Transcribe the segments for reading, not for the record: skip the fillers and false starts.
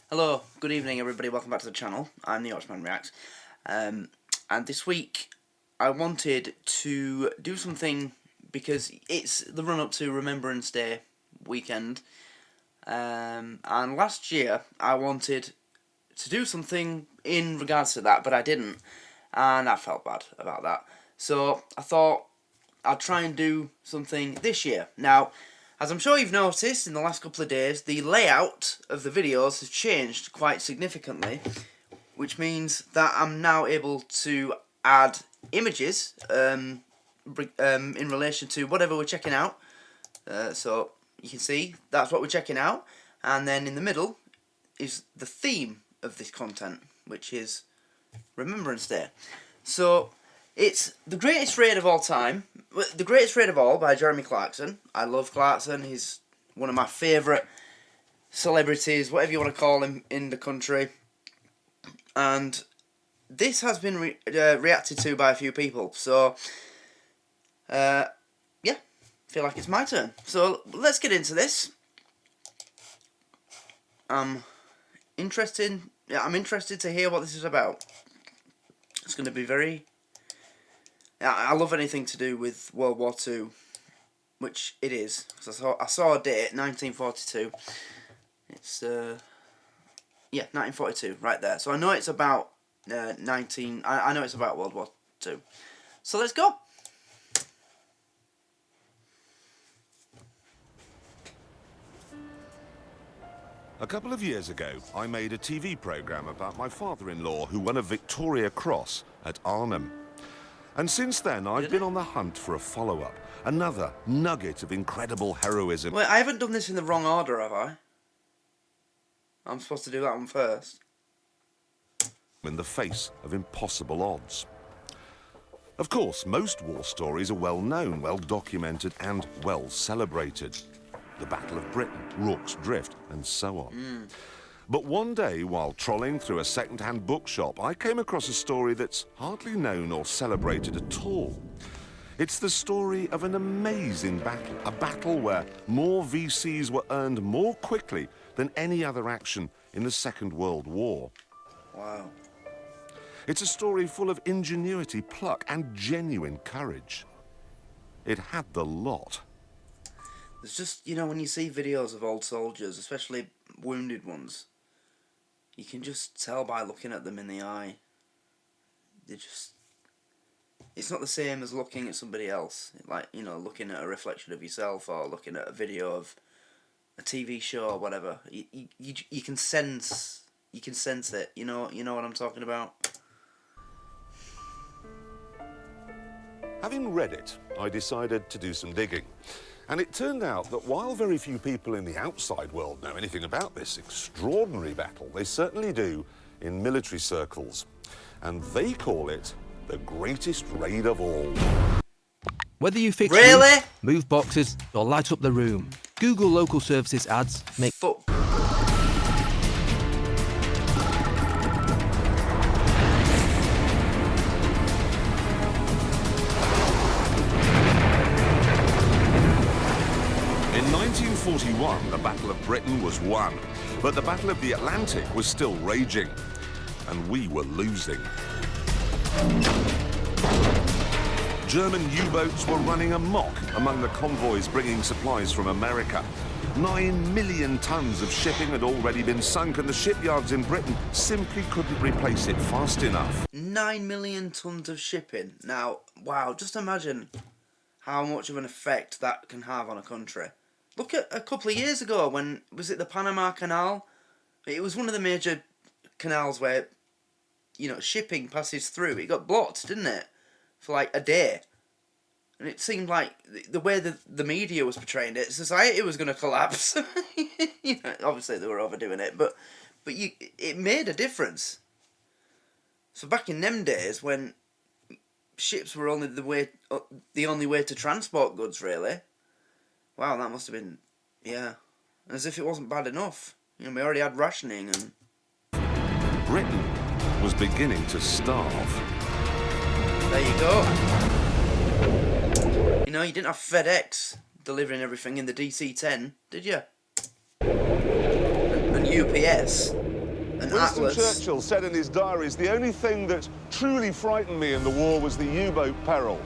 Hello, good evening everybody, welcome back to the channel. I'm the Yorkshireman Reacts, and this week I wanted to do something because it's the run-up to Remembrance Day weekend, and last year I wanted to do something in regards to that, but I didn't, and I felt bad about that. So I thought I'd try and do something this year. Now, as I'm sure you've noticed in the last couple of days, the layout of the videos has changed quite significantly, which means that I'm now able to add images in relation to whatever we're checking out. So you can see that's what we're checking out, and then in the middle is the theme of this content, which is Remembrance Day. So it's the greatest raid of all time. The Greatest Raid of All by Jeremy Clarkson. I love Clarkson. He's one of my favourite celebrities, whatever you want to call him, in the country. And this has been reacted to by a few people. So, yeah, feel like it's my turn. So let's get into this. I'm interested to hear what this is about. It's going to be very... I love anything to do with World War II, which it is. Because I saw a date, 1942. It's yeah, 1942, right there. So I know it's about I know it's about World War II. So let's go. A couple of years ago, I made a TV programme about my father-in-law who won a Victoria Cross at Arnhem. And since then, I've been on the hunt for a follow-up, another nugget of incredible heroism. Wait, I haven't done this in the wrong order, have I? I'm supposed to do that one first. In the face of impossible odds. Of course, most war stories are well known, well documented, and well celebrated. The Battle of Britain, Rorke's Drift, and so on. But one day, while trolling through a second-hand bookshop, I came across a story that's hardly known or celebrated at all. It's the story of an amazing battle, a battle where more VCs were earned more quickly than any other action in the Second World War. Wow. It's a story full of ingenuity, pluck, and genuine courage. It had the lot. It's just, you know, when you see videos of old soldiers, especially wounded ones, you can just tell by looking at them in the eye. It's not the same as looking at somebody else. Like, you know, looking at a reflection of yourself or looking at a video of a TV show or whatever. You can sense it. You know what I'm talking about? Having read it, I decided to do some digging. And it turned out that while very few people in the outside world know anything about this extraordinary battle, they certainly do in military circles. And they call it the greatest raid of all. Whether you fix Really? roofs, move boxes, or light up the room, Google local services ads make... In 1941, the Battle of Britain was won, but the Battle of the Atlantic was still raging, and we were losing. German U-boats were running amok among the convoys bringing supplies from America. 9 million tons of shipping had already been sunk, and the shipyards in Britain simply couldn't replace it fast enough. 9 million tons of shipping. Now, wow, just imagine how much of an effect that can have on a country. Look at a couple of years ago when, was it the Panama Canal? It was one of the major canals where, you know, shipping passes through. It got blocked, didn't it? For like a day. And it seemed like the way the media was portraying it, society was going to collapse. You know, obviously they were overdoing it, but it made a difference. So back in them days when ships were only the only way to transport goods, really. Wow, that must have been, yeah, as if it wasn't bad enough. You know, we already had rationing and... Britain was beginning to starve. There you go. You know, you didn't have FedEx delivering everything in the DC-10, did you? And UPS. An Winston atlas. Churchill said in his diaries, the only thing that truly frightened me in the war was the U-boat peril.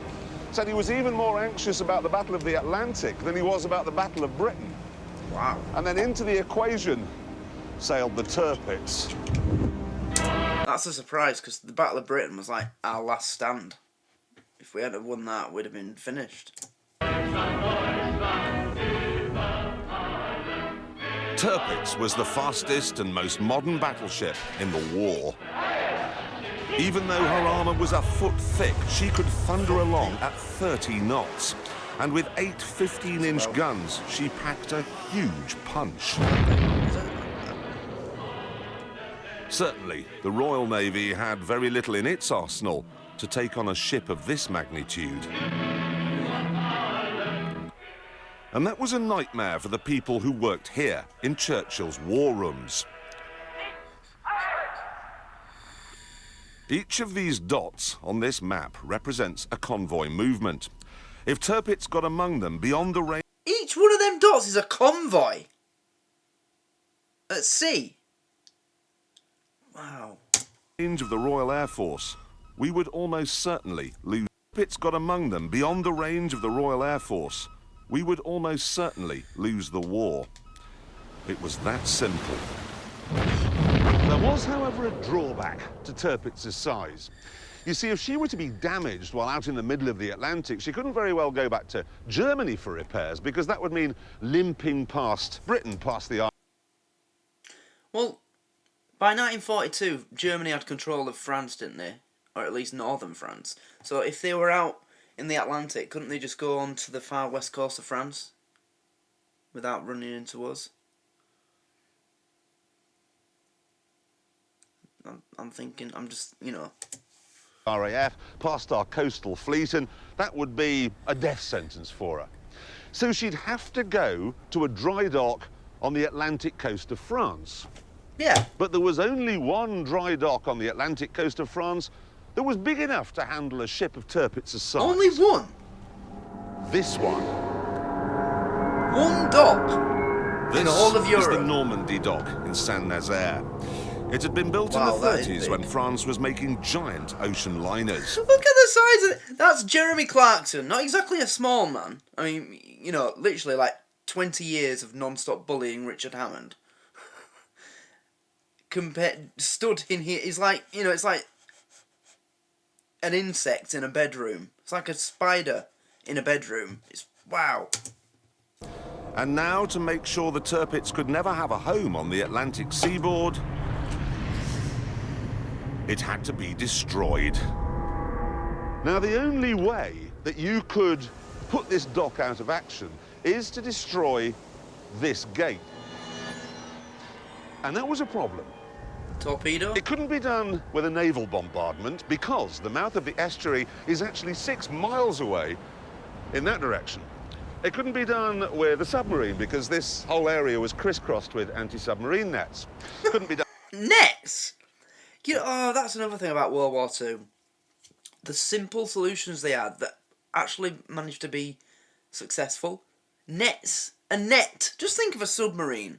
Said he was even more anxious about the Battle of the Atlantic than he was about the Battle of Britain. Wow. And then into the equation sailed the Tirpitz. That's a surprise, because the Battle of Britain was like our last stand. If we hadn't won that, we'd have been finished. Tirpitz was the fastest and most modern battleship in the war. Even though her armour was a foot thick, she could thunder along at 30 knots. And with 8 15-inch guns, she packed a huge punch. Certainly, the Royal Navy had very little in its arsenal to take on a ship of this magnitude. And that was a nightmare for the people who worked here in Churchill's war rooms. Each of these dots on this map represents a convoy movement. If Tirpitz got among them beyond the range... Each one of them dots is a convoy. At sea. Wow. ...range of the Royal Air Force, we would almost certainly lose. If Tirpitz got among them beyond the range of the Royal Air Force, we would almost certainly lose the war. It was that simple. There was, however, a drawback to Tirpitz's size. You see, if she were to be damaged while out in the middle of the Atlantic, she couldn't very well go back to Germany for repairs, because that would mean limping past Britain, past the island. Well, by 1942, Germany had control of France, didn't they? Or at least northern France. So if they were out in the Atlantic, couldn't they just go on to the far west coast of France without running into us? I'm thinking, I'm just, you know. RAF, past our coastal fleet, and that would be a death sentence for her. So she'd have to go to a dry dock on the Atlantic coast of France. Yeah. But there was only one dry dock on the Atlantic coast of France that was big enough to handle a ship of Tirpitz's size. Only one? This one. One dock? This in all of Europe? is the Normandy dock in Saint-Nazaire. It had been built in the 30s when France was making giant ocean liners. Look at the size of it. That's Jeremy Clarkson. Not exactly a small man. I mean, you know, literally like 20 years of non-stop bullying Richard Hammond. Stood in here, he's like, you know, it's like an insect in a bedroom. It's like a spider in a bedroom. It's, wow. And now, to make sure the Tirpitz could never have a home on the Atlantic seaboard, it had to be destroyed. Now, the only way that you could put this dock out of action is to destroy this gate. And that was a problem. Torpedo? It couldn't be done with a naval bombardment because the mouth of the estuary is actually 6 miles away in that direction. It couldn't be done with a submarine because this whole area was crisscrossed with anti-submarine nets. Couldn't be done... Nets? You know, oh, that's another thing about World War II. The simple solutions they had that actually managed to be successful. Nets. A net. Just think of a submarine.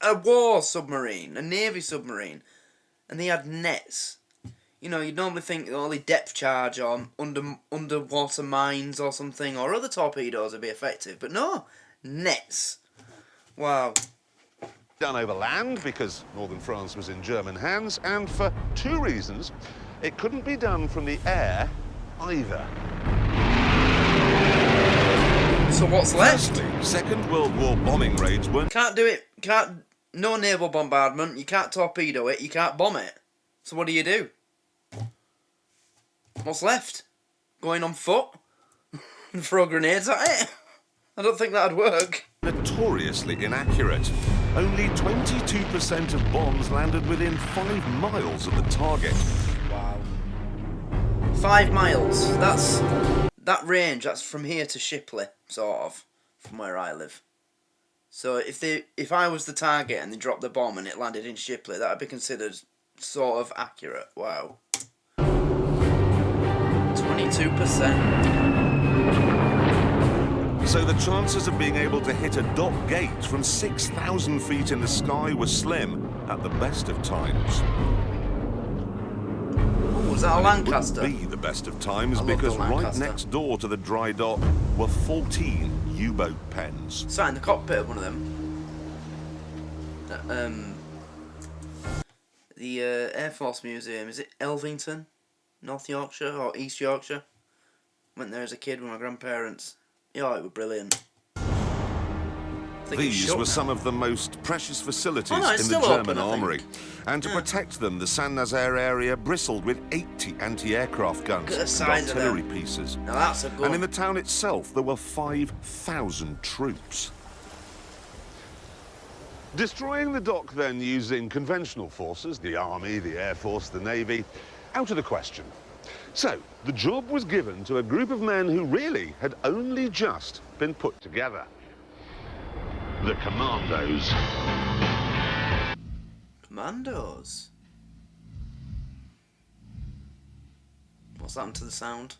A war submarine. A navy submarine. And they had nets. You know, you'd normally think only depth charge or underwater mines or something, or other torpedoes would be effective. But no. Nets. Wow. Done over land because northern France was in German hands, and for 2 reasons. It couldn't be done from the air either. So what's left? Firstly, Second World War bombing raids weren't... Can't do it. No naval bombardment. You can't torpedo it. You can't bomb it. So what do? What's left? Going on foot? And throw grenades at it? I don't think that'd work. Notoriously inaccurate. Only 22% of bombs landed within 5 miles of the target. Wow. 5 miles. That's that range. That's from here to Shipley, sort of, from where I live. So if I was the target and they dropped the bomb and it landed in Shipley, that would be considered sort of accurate. Wow. 22%. So the chances of being able to hit a dock gate from 6,000 feet in the sky were slim, at the best of times. Was that a It Lancaster? wouldn't be the best of times I love the because right Lancaster. next door to the dry dock were 14 U-boat pens. Sat in the cockpit of one of them. The Air Force Museum, is it Elvington? North Yorkshire or East Yorkshire? Went there as a kid with my grandparents. Yeah, it was brilliant. I think it's These shut were now. some of the most precious facilities Oh, no, it's in the still German open, I think. armoury. And to protect them, the Saint-Nazaire area bristled with 80 anti-aircraft guns Look at the and size of them. artillery pieces. Now that's a good And in the town itself, there were 5,000 troops. Destroying the dock then using conventional forces, the Army, the Air Force, the Navy, out of the question. So, the job was given to a group of men who really had only just been put together. The Commandos. Commandos. What's happened to the sound?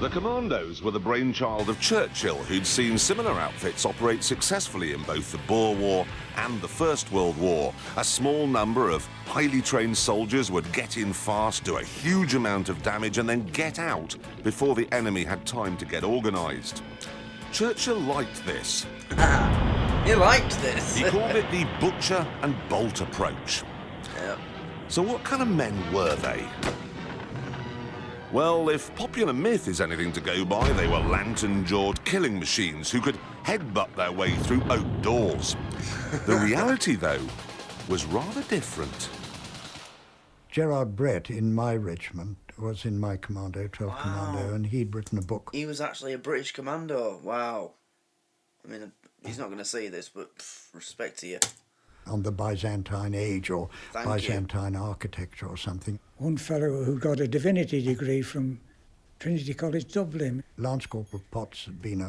The Commandos were the brainchild of Churchill, who'd seen similar outfits operate successfully in both the Boer War and the First World War. A small number of highly trained soldiers would get in fast, do a huge amount of damage, and then get out before the enemy had time to get organised. Churchill liked this. He liked this. He called it the butcher and bolt approach. Yep. So what kind of men were they? Well, if popular myth is anything to go by, they were lantern-jawed killing machines who could headbutt their way through oak doors. The reality, though, was rather different. Gerard Brett in my regiment was in my commando, 12th Commando, and he'd written a book. He was actually a British commando. Wow. I mean, he's not going to see this, but respect to you. On the Byzantine age or Thank Byzantine architecture or something. One fellow who got a divinity degree from Trinity College Dublin. Lance Corporal Potts had been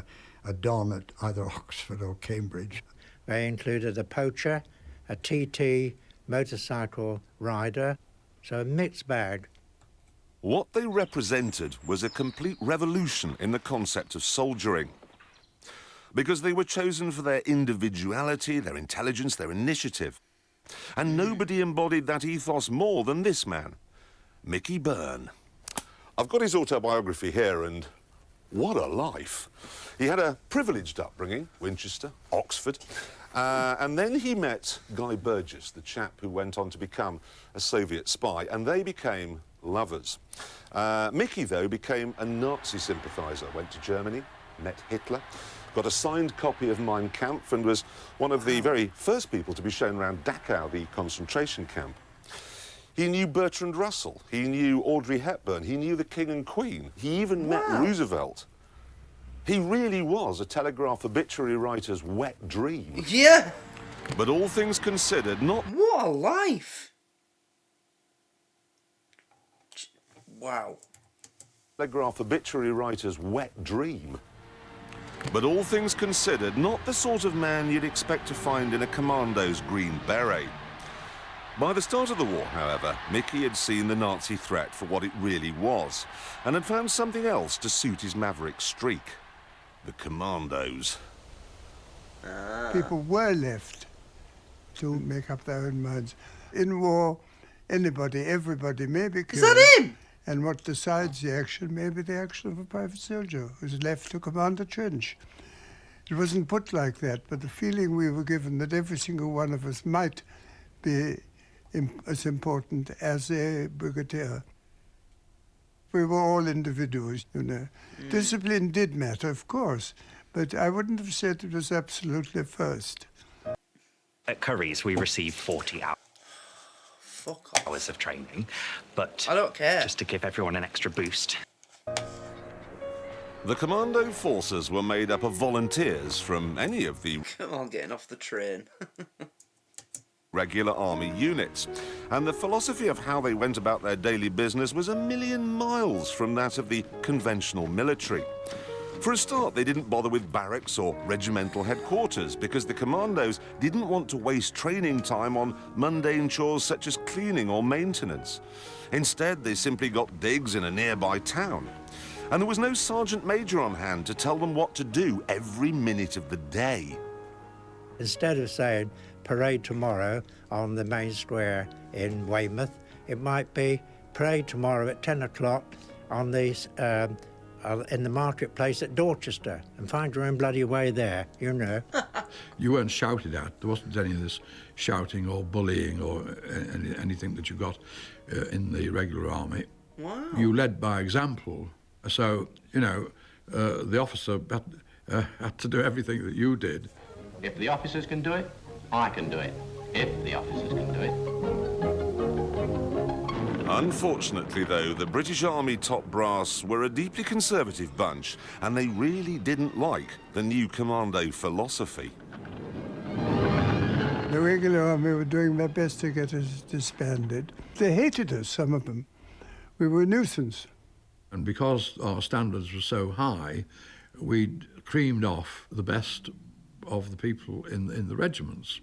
a don at either Oxford or Cambridge. They included a poacher, a TT, motorcycle rider, so a mixed bag. What they represented was a complete revolution in the concept of soldiering. Because they were chosen for their individuality, their intelligence, their initiative. And nobody embodied that ethos more than this man, Mickey Byrne. I've got his autobiography here, and what a life. He had a privileged upbringing, Winchester, Oxford, and then he met Guy Burgess, the chap who went on to become a Soviet spy, and they became lovers. Mickey, though, became a Nazi sympathiser, went to Germany, met Hitler, got a signed copy of Mein Kampf, and was one of the very first people to be shown around Dachau, the concentration camp. He knew Bertrand Russell, he knew Audrey Hepburn, he knew the King and Queen, he even met Roosevelt. He really was a Telegraph obituary writer's wet dream. Yeah. But all things considered, not What a life. Wow. Telegraph obituary writer's wet dream. But all things considered, not the sort of man you'd expect to find in a commando's green beret. By the start of the war, however, Mickey had seen the Nazi threat for what it really was, and had found something else to suit his maverick streak. The commandos. People were left to make up their own minds. In war, anybody, everybody may be killed. Is that him? And what decides the action may be the action of a private soldier who's left to command a trench. It wasn't put like that, but the feeling we were given that every single one of us might be as important as a brigadier. We were all individuals, you know. Discipline did matter, of course, but I wouldn't have said it was absolutely first. At Curry's, we received 40 Fuck off. hours of training, but I don't care. just to give everyone an extra boost. The commando forces were made up of volunteers from any of the Come on, getting off the train. regular army units, and the philosophy of how they went about their daily business was a million miles from that of the conventional military. For a start, they didn't bother with barracks or regimental headquarters because the commandos didn't want to waste training time on mundane chores such as cleaning or maintenance. Instead, they simply got digs in a nearby town. And there was no sergeant major on hand to tell them what to do every minute of the day. Instead of saying, parade tomorrow on the main square in Weymouth. It might be parade tomorrow at 10 o'clock on the in the marketplace at Dorchester, and find your own bloody way there, you know. You weren't shouted at. There wasn't any of this shouting or bullying or anything that you got in the regular army. Wow. You led by example. So, you know, the officer had to do everything that you did. If the officers can do it, I can do it. If the officers can do it. Unfortunately, though, the British Army top brass were a deeply conservative bunch, and they really didn't like the new commando philosophy. The regular army were doing their best to get us disbanded. They hated us, some of them. We were a nuisance. And because our standards were so high, we'd creamed off the best of the people in the regiments.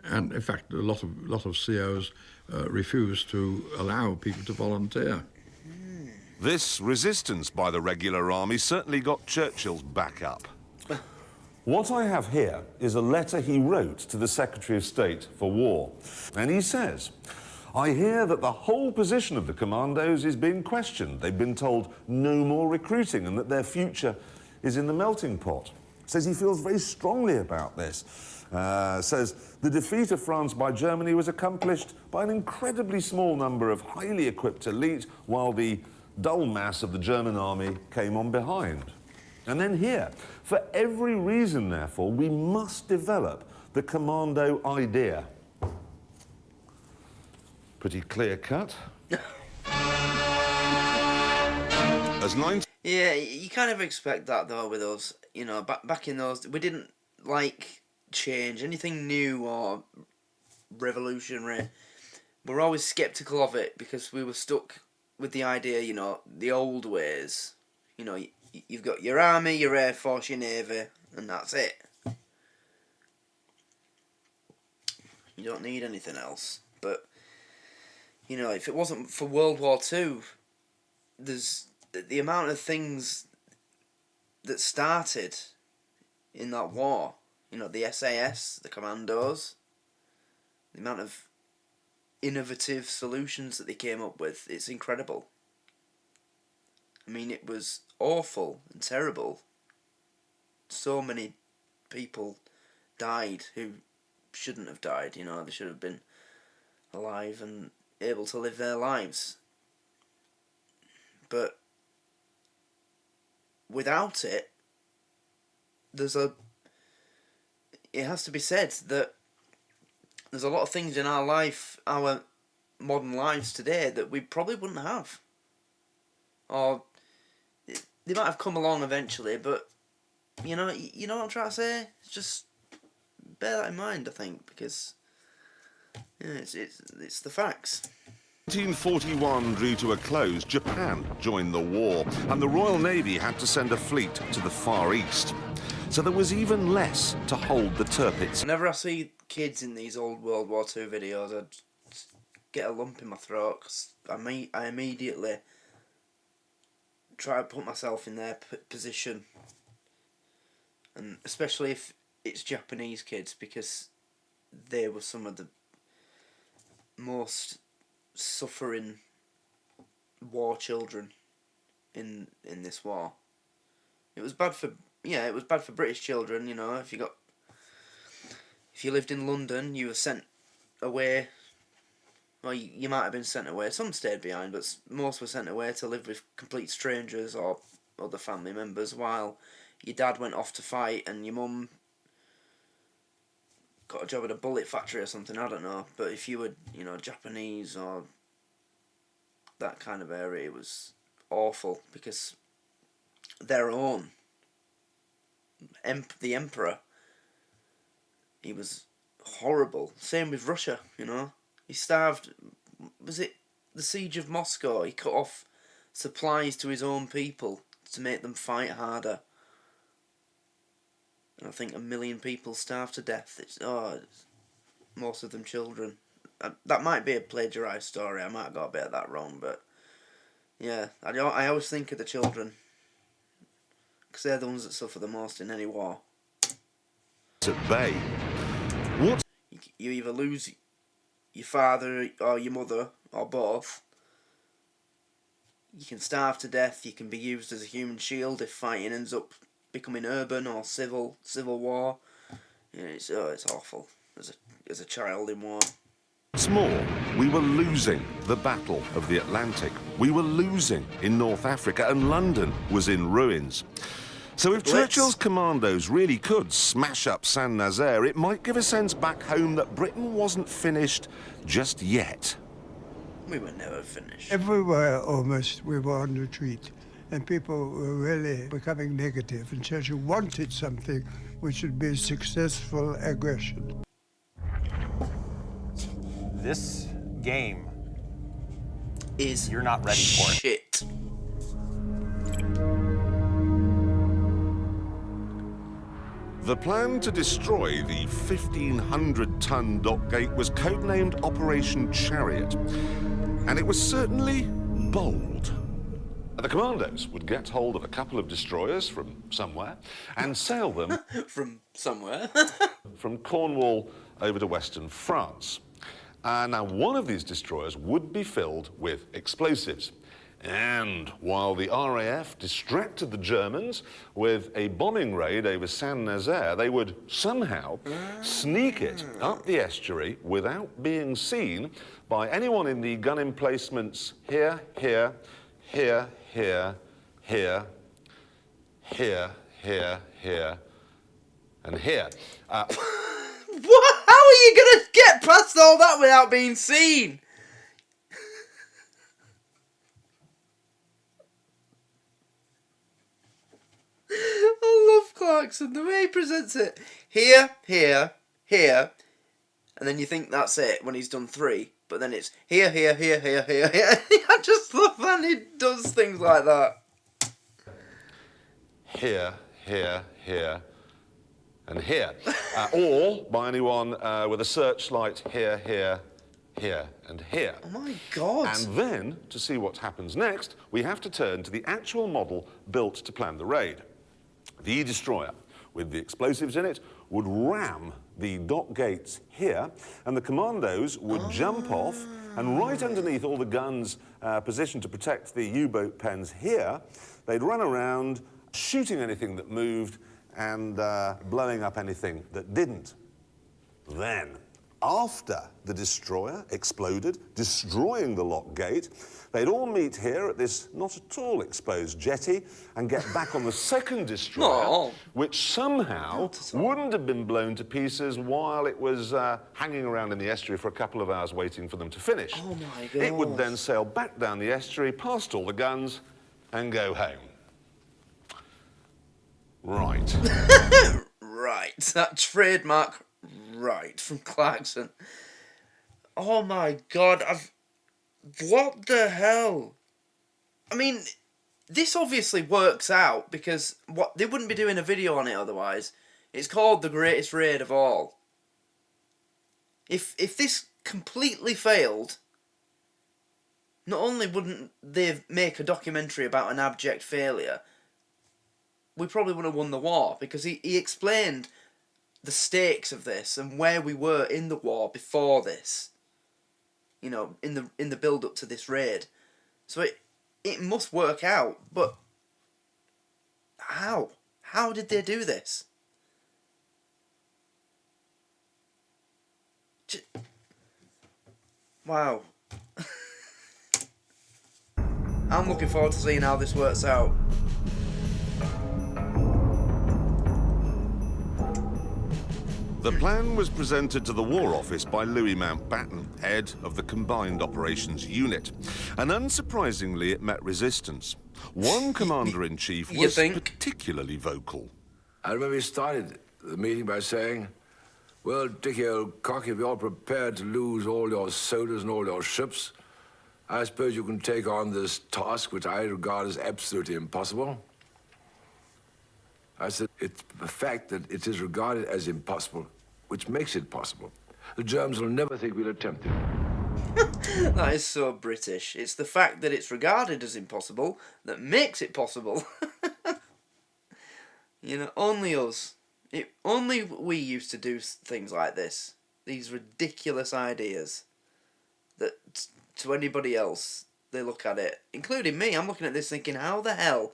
And in fact, a lot of COs refused to allow people to volunteer. This resistance by the regular army certainly got Churchill's back up. What I have here is a letter he wrote to the Secretary of State for War. And he says, I hear that the whole position of the commandos is being questioned. They've been told no more recruiting and that their future is in the melting pot. Says he feels very strongly about this. Says the defeat of France by Germany was accomplished by an incredibly small number of highly equipped elite, while the dull mass of the German army came on behind. And then here, for every reason, therefore, we must develop the commando idea. Pretty clear-cut. As 19... Yeah, you kind of expect that, though, with us. You know, back in those... We didn't like change, anything new or revolutionary. We're always sceptical of it because we were stuck with the idea, you know, the old ways. You know, you've got your army, your air force, your navy, and that's it. You don't need anything else. But, you know, if it wasn't for World War II, there's the amount of things that started in that war. You know, the SAS, the commandos, the amount of innovative solutions that they came up with, it's incredible. I mean, it was awful and terrible. So many people died who shouldn't have died, you know, they should have been alive and able to live their lives. But without it, it has to be said that there's a lot of things in our life, our modern lives today, that we probably wouldn't have. Or they might have come along eventually, but you know what I'm trying to say? It's just bear that in mind, I think, because yeah, it's the facts. 1941 drew to a close. Japan joined the war, and the Royal Navy had to send a fleet to the Far East. So there was even less to hold the Tirpitz. Whenever I see kids in these old World War II videos, I just get a lump in my throat, because I immediately try to put myself in their position. And especially if it's Japanese kids, because they were some of the most suffering war children in this war. It was bad for British children, you know. If you lived in London, you were sent away. Well, you might have been sent away. Some stayed behind, but most were sent away to live with complete strangers or other family members, while your dad went off to fight and your mum got a job at a bullet factory or something, I don't know. But if you were, you know, Japanese or that kind of area, it was awful, because their own the emperor, he was horrible. Same with Russia, you know. He starved, was it the siege of Moscow? He cut off supplies to his own people to make them fight harder. And I think 1 million people starved to death. It's most of them children. That might be a plagiarised story. I might have got a bit of that wrong, but yeah, I always think of the children, because they're the ones that suffer the most in any war. At bay. What? You either lose your father or your mother, or both. You can starve to death, you can be used as a human shield if fighting ends up becoming urban or civil war. Yeah, it's awful as a child in war. What's more, we were losing the Battle of the Atlantic. We were losing in North Africa, and London was in ruins. So if Churchill's commandos really could smash up Saint-Nazaire, it might give a sense back home that Britain wasn't finished just yet. We were never finished. Everywhere almost we were on retreat, and people were really becoming negative, and Churchill wanted something which would be successful aggression. This game is you're not ready for it. Shit. The plan to destroy the 1,500-ton dock gate was codenamed Operation Chariot, and it was certainly bold. The commandos would get hold of a couple of destroyers from somewhere and sail them from somewhere from Cornwall over to western France. Now, one of these destroyers would be filled with explosives. And while the RAF distracted the Germans with a bombing raid over Saint-Nazaire, they would somehow sneak it up the estuary without being seen by anyone in the gun emplacements here, here, here, here, here, here, here, here, and here. What? How are you going to get past all that without being seen? I love Clarkson, the way he presents it. Here, here, here, and then you think that's it when he's done 3, but then it's here, here, here, here, here, here. I just love when he does things like that. Here, here, here, and here. Or by anyone with a searchlight here, here, here, and here. Oh my God. And then, to see what happens next, we have to turn to the actual model built to plan the raid. The destroyer, with the explosives in it, would ram the dock gates here, and the commandos would jump off, and right underneath all the guns positioned to protect the U-boat pens here, they'd run around, shooting anything that moved and blowing up anything that didn't. Then, after the destroyer exploded, destroying the lock gate, they'd all meet here at this not at all exposed jetty and get back on the second destroyer, which somehow wouldn't have been blown to pieces while it was hanging around in the estuary for a couple of hours waiting for them to finish. Oh my God. It would then sail back down the estuary, past all the guns, and go home. Right. Right. That trademark right from Clarkson. Oh my God, what the hell? I mean, this obviously works out because they wouldn't be doing a video on it otherwise. It's called the greatest raid of all. If this completely failed, not only wouldn't they make a documentary about an abject failure, we probably would have won the war, because he explained the stakes of this and where we were in the war before this. You know, in the build up to this raid. So it must work out, but how? How did they do this? Wow. I'm looking forward to seeing how this works out. The plan was presented to the War Office by Louis Mountbatten, head of the Combined Operations Unit. And unsurprisingly, it met resistance. One Commander-in-Chief was particularly vocal. I remember he started the meeting by saying, "Well, Dickie, old cock, if you're prepared to lose all your soldiers and all your ships, I suppose you can take on this task, which I regard as absolutely impossible." I said, it's the fact that it is regarded as impossible which makes it possible. The Germans will never think we'll attempt it. That is so British. It's the fact that it's regarded as impossible that makes it possible. You know, only us. Only we used to do things like this. these ridiculous ideas that to anybody else, they look at it, including me, I'm looking at this thinking, how the hell?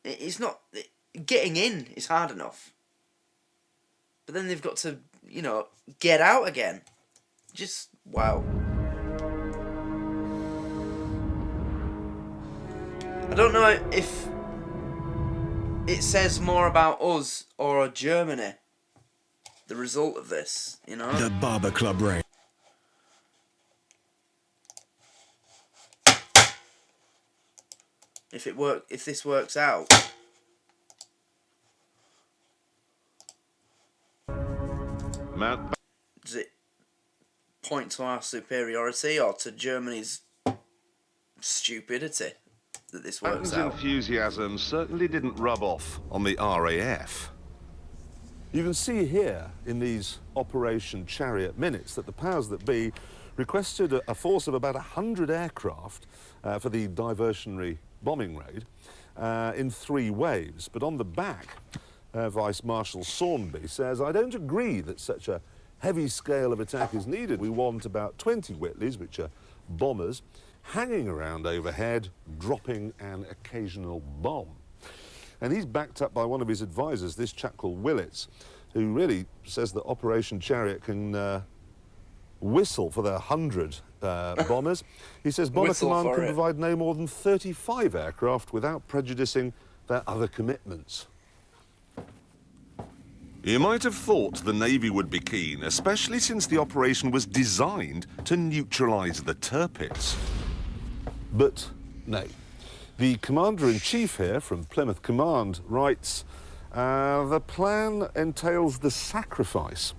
It's not... Getting in is hard enough. But then they've got to, you know, get out again. Just, wow. I don't know if it says more about us or Germany, the result of this, you know? The Barber Club raid. If this works out. Does it point to our superiority or to Germany's stupidity that this works out? Enthusiasm certainly didn't rub off on the RAF. You can see here in these Operation Chariot minutes that the powers that be requested a force of about 100 aircraft for the diversionary bombing raid in 3 waves. But on the back, Vice Marshal Saunby says, I don't agree that such a heavy scale of attack is needed. We want about 20 Whitleys, which are bombers, hanging around overhead, dropping an occasional bomb. And he's backed up by one of his advisors, this chap called Willits, who really says that Operation Chariot can whistle for their 100 bombers. He says Bomber Command can provide no more than 35 aircraft without prejudicing their other commitments. You might have thought the Navy would be keen, especially since the operation was designed to neutralise the Tirpitz. But no. The Commander-in-Chief here from Plymouth Command writes, the plan entails the sacrifice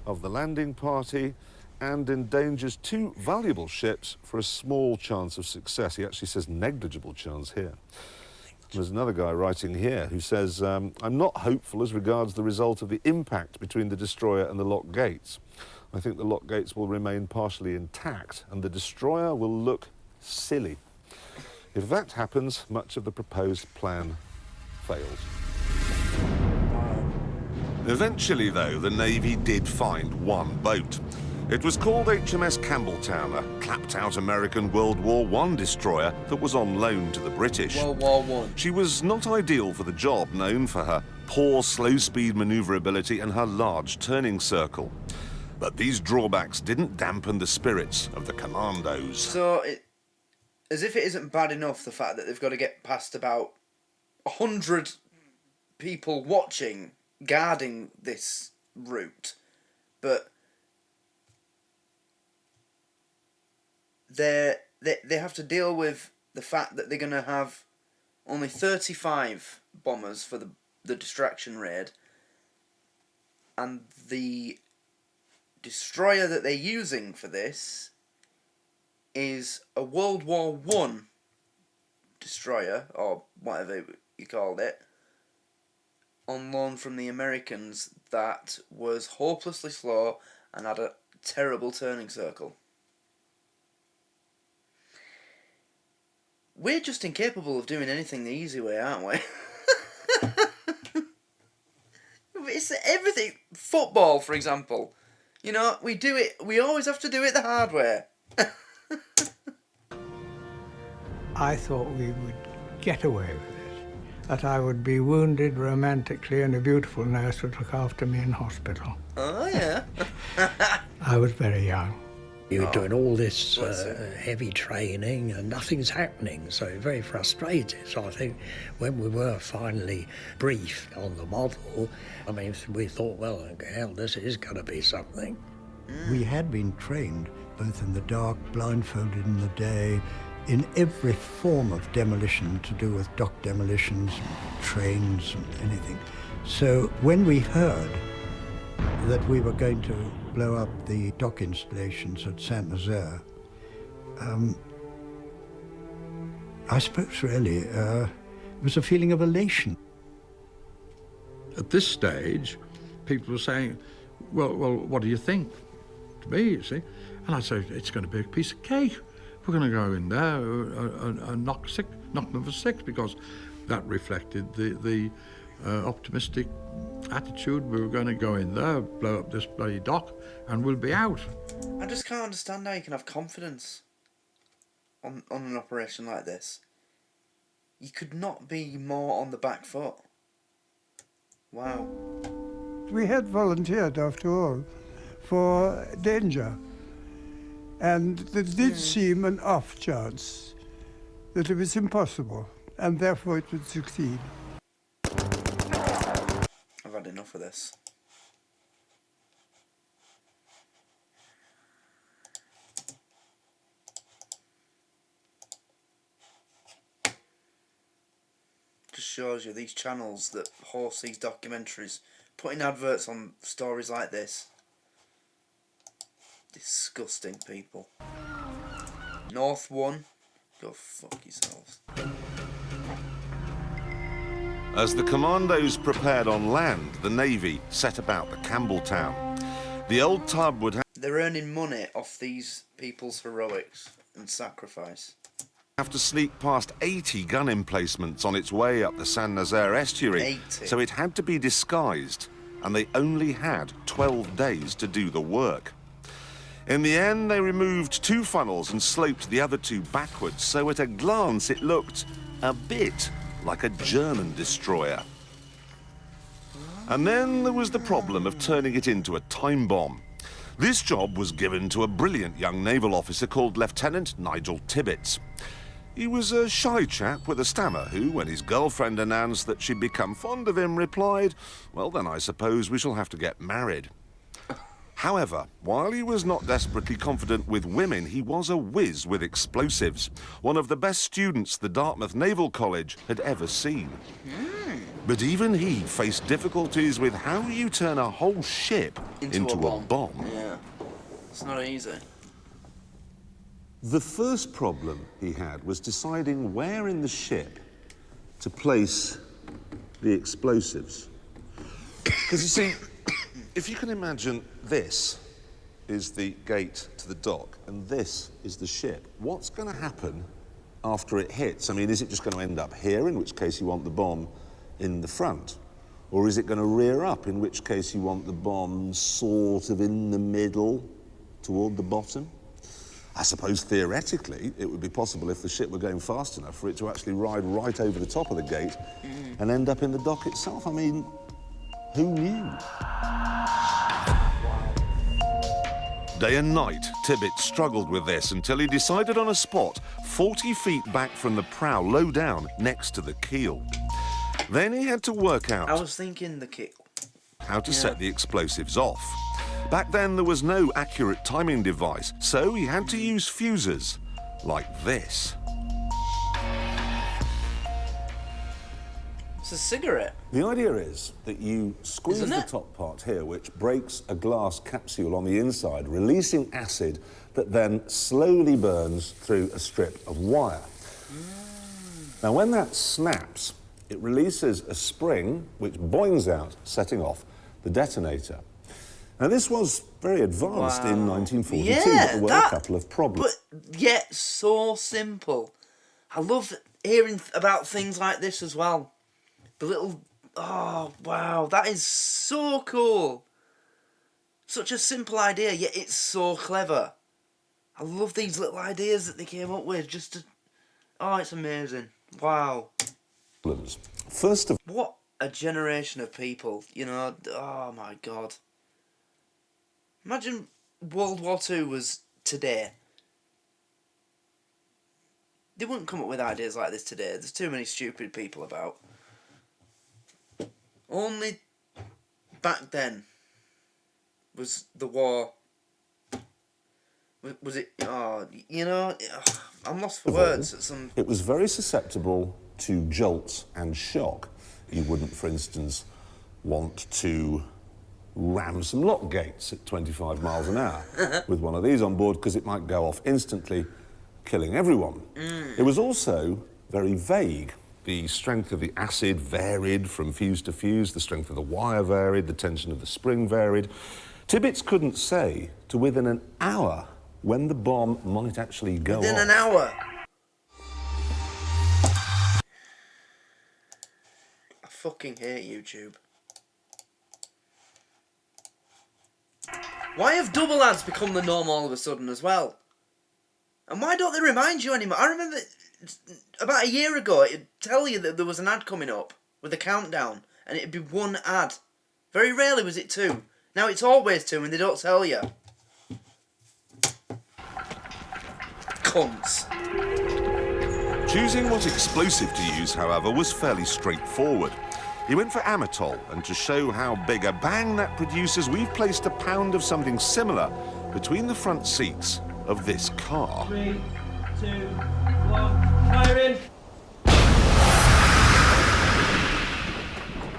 of the landing party and endangers 2 valuable ships for a small chance of success. He actually says negligible chance here. There's another guy writing here who says, I'm not hopeful as regards the result of the impact between the destroyer and the lock gates. I think the lock gates will remain partially intact and the destroyer will look silly. If that happens, much of the proposed plan fails. Eventually, though, the Navy did find one boat. It was called HMS Campbelltown, a clapped-out American World War I destroyer that was on loan to the British. World War I. She was not ideal for the job, known for her poor slow-speed manoeuvrability and her large turning circle. But these drawbacks didn't dampen the spirits of the commandos. So, as if it isn't bad enough, the fact that they've got to get past about 100 people watching, guarding this route, but they have to deal with the fact that they're going to have only 35 bombers for the distraction raid, and the destroyer that they're using for this is a World War I destroyer, or whatever you called it, on loan from the Americans, that was hopelessly slow and had a terrible turning circle. We're just incapable of doing anything the easy way, aren't we? It's everything. Football, for example. You know, we always have to do it the hard way. I thought we would get away with it, that I would be wounded romantically and a beautiful nurse would look after me in hospital. Oh, yeah. I was very young. You're doing all this heavy training and nothing's happening, so very frustrated. So I think when we were finally briefed on the model, I mean, we thought, well, hell, this is going to be something. We had been trained both in the dark, blindfolded in the day, in every form of demolition to do with dock demolitions, trains and anything. So when we heard that we were going to blow up the dock installations at Saint-Nazaire, I suppose really it was a feeling of elation. At this stage, people were saying, well, what do you think? To me, you see. And I said, it's going to be a piece of cake. We're going to go in there and knock them for 6, because that reflected the optimistic attitude, we were going to go in there, blow up this bloody dock, and we'll be out. I just can't understand how you can have confidence on an operation like this. You could not be more on the back foot. Wow. We had volunteered, after all, for danger. And there did seem an off chance that it was impossible, and therefore it would succeed. I've had enough of this. Just shows you these channels that host these documentaries putting adverts on stories like this. Disgusting people. North 1, go fuck yourselves. As the commandos prepared on land, the Navy set about the Campbelltown. The old tub would They're earning money off these people's heroics and sacrifice. have to sneak past 80 gun emplacements on its way up the Saint-Nazaire estuary. 80. So it had to be disguised, and they only had 12 days to do the work. In the end, they removed 2 funnels and sloped the other 2 backwards, so at a glance it looked a bit like a German destroyer. And then there was the problem of turning it into a time bomb. This job was given to a brilliant young naval officer called Lieutenant Nigel Tibbets. He was a shy chap with a stammer who, when his girlfriend announced that she'd become fond of him, replied, "Well, then I suppose we shall have to get married." However, while he was not desperately confident with women, he was a whiz with explosives, one of the best students the Dartmouth Naval College had ever seen. But even he faced difficulties with how you turn a whole ship into a bomb. Yeah, it's not easy. The first problem he had was deciding where in the ship to place the explosives. Because you see, if you can imagine, this is the gate to the dock and this is the ship. What's going to happen after it hits? I mean, is it just going to end up here, in which case you want the bomb in the front? Or is it going to rear up, in which case you want the bomb sort of in the middle, toward the bottom? I suppose theoretically it would be possible, if the ship were going fast enough, for it to actually ride right over the top of the gate and end up in the dock itself. I mean, who knew? Day and night, Tibbets struggled with this until he decided on a spot 40 feet back from the prow, low down, next to the keel. Then he had to work out... I was thinking the keel. ...how to set the explosives off. Back then, there was no accurate timing device, so he had to use fuses, like this. It's a cigarette. The idea is that you squeeze the top part here, which breaks a glass capsule on the inside, releasing acid that then slowly burns through a strip of wire. Now, when that snaps, it releases a spring which boings out, setting off the detonator. Now, this was very advanced in 1942, but there were a couple of problems. But yet so simple. I love hearing about things like this as well. The little... Oh, wow, that is so cool. Such a simple idea, yet it's so clever. I love these little ideas that they came up with, just to... Oh, it's amazing. Wow. First of... What a generation of people, you know, oh my God. Imagine World War II was today. They wouldn't come up with ideas like this today. There's too many stupid people about. Only back then was the war. Was it? Oh, you know, I'm lost for words. At some. It was very susceptible to jolts and shock. You wouldn't, for instance, want to ram some lock gates at 25 miles an hour with one of these on board, because it might go off instantly, killing everyone. It was also very vague. The strength of the acid varied from fuse to fuse, the strength of the wire varied, the tension of the spring varied. Tibbets couldn't say to within an hour when the bomb might actually go off. Within an hour? I fucking hate YouTube. Why have double ads become the norm all of a sudden as well? And why don't they remind you anymore? I remember about a year ago, it'd tell you that there was an ad coming up with a countdown, and it'd be one ad. Very rarely was it two. Now it's always two, and they don't tell you. Cunts. Choosing what explosive to use, however, was fairly straightforward. He went for Amatol, and to show how big a bang that produces, we've placed a pound of something similar between the front seats of this car. 3, 2, 1, fire in!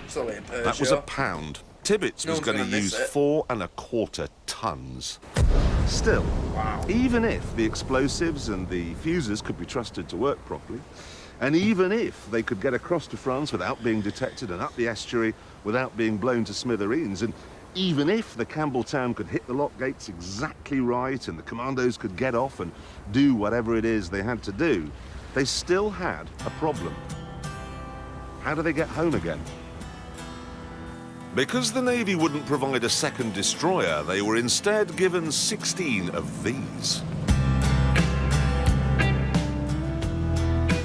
It's only a Peugeot. That was a pound. Tibbets was going to use 4 1/4 tons. Still, even if the explosives and the fuses could be trusted to work properly, and even if they could get across to France without being detected and up the estuary without being blown to smithereens, and even if the Campbelltown could hit the lock gates exactly right and the commandos could get off and do whatever it is they had to do, they still had a problem. How do they get home again? Because the Navy wouldn't provide a second destroyer, they were instead given 16 of these.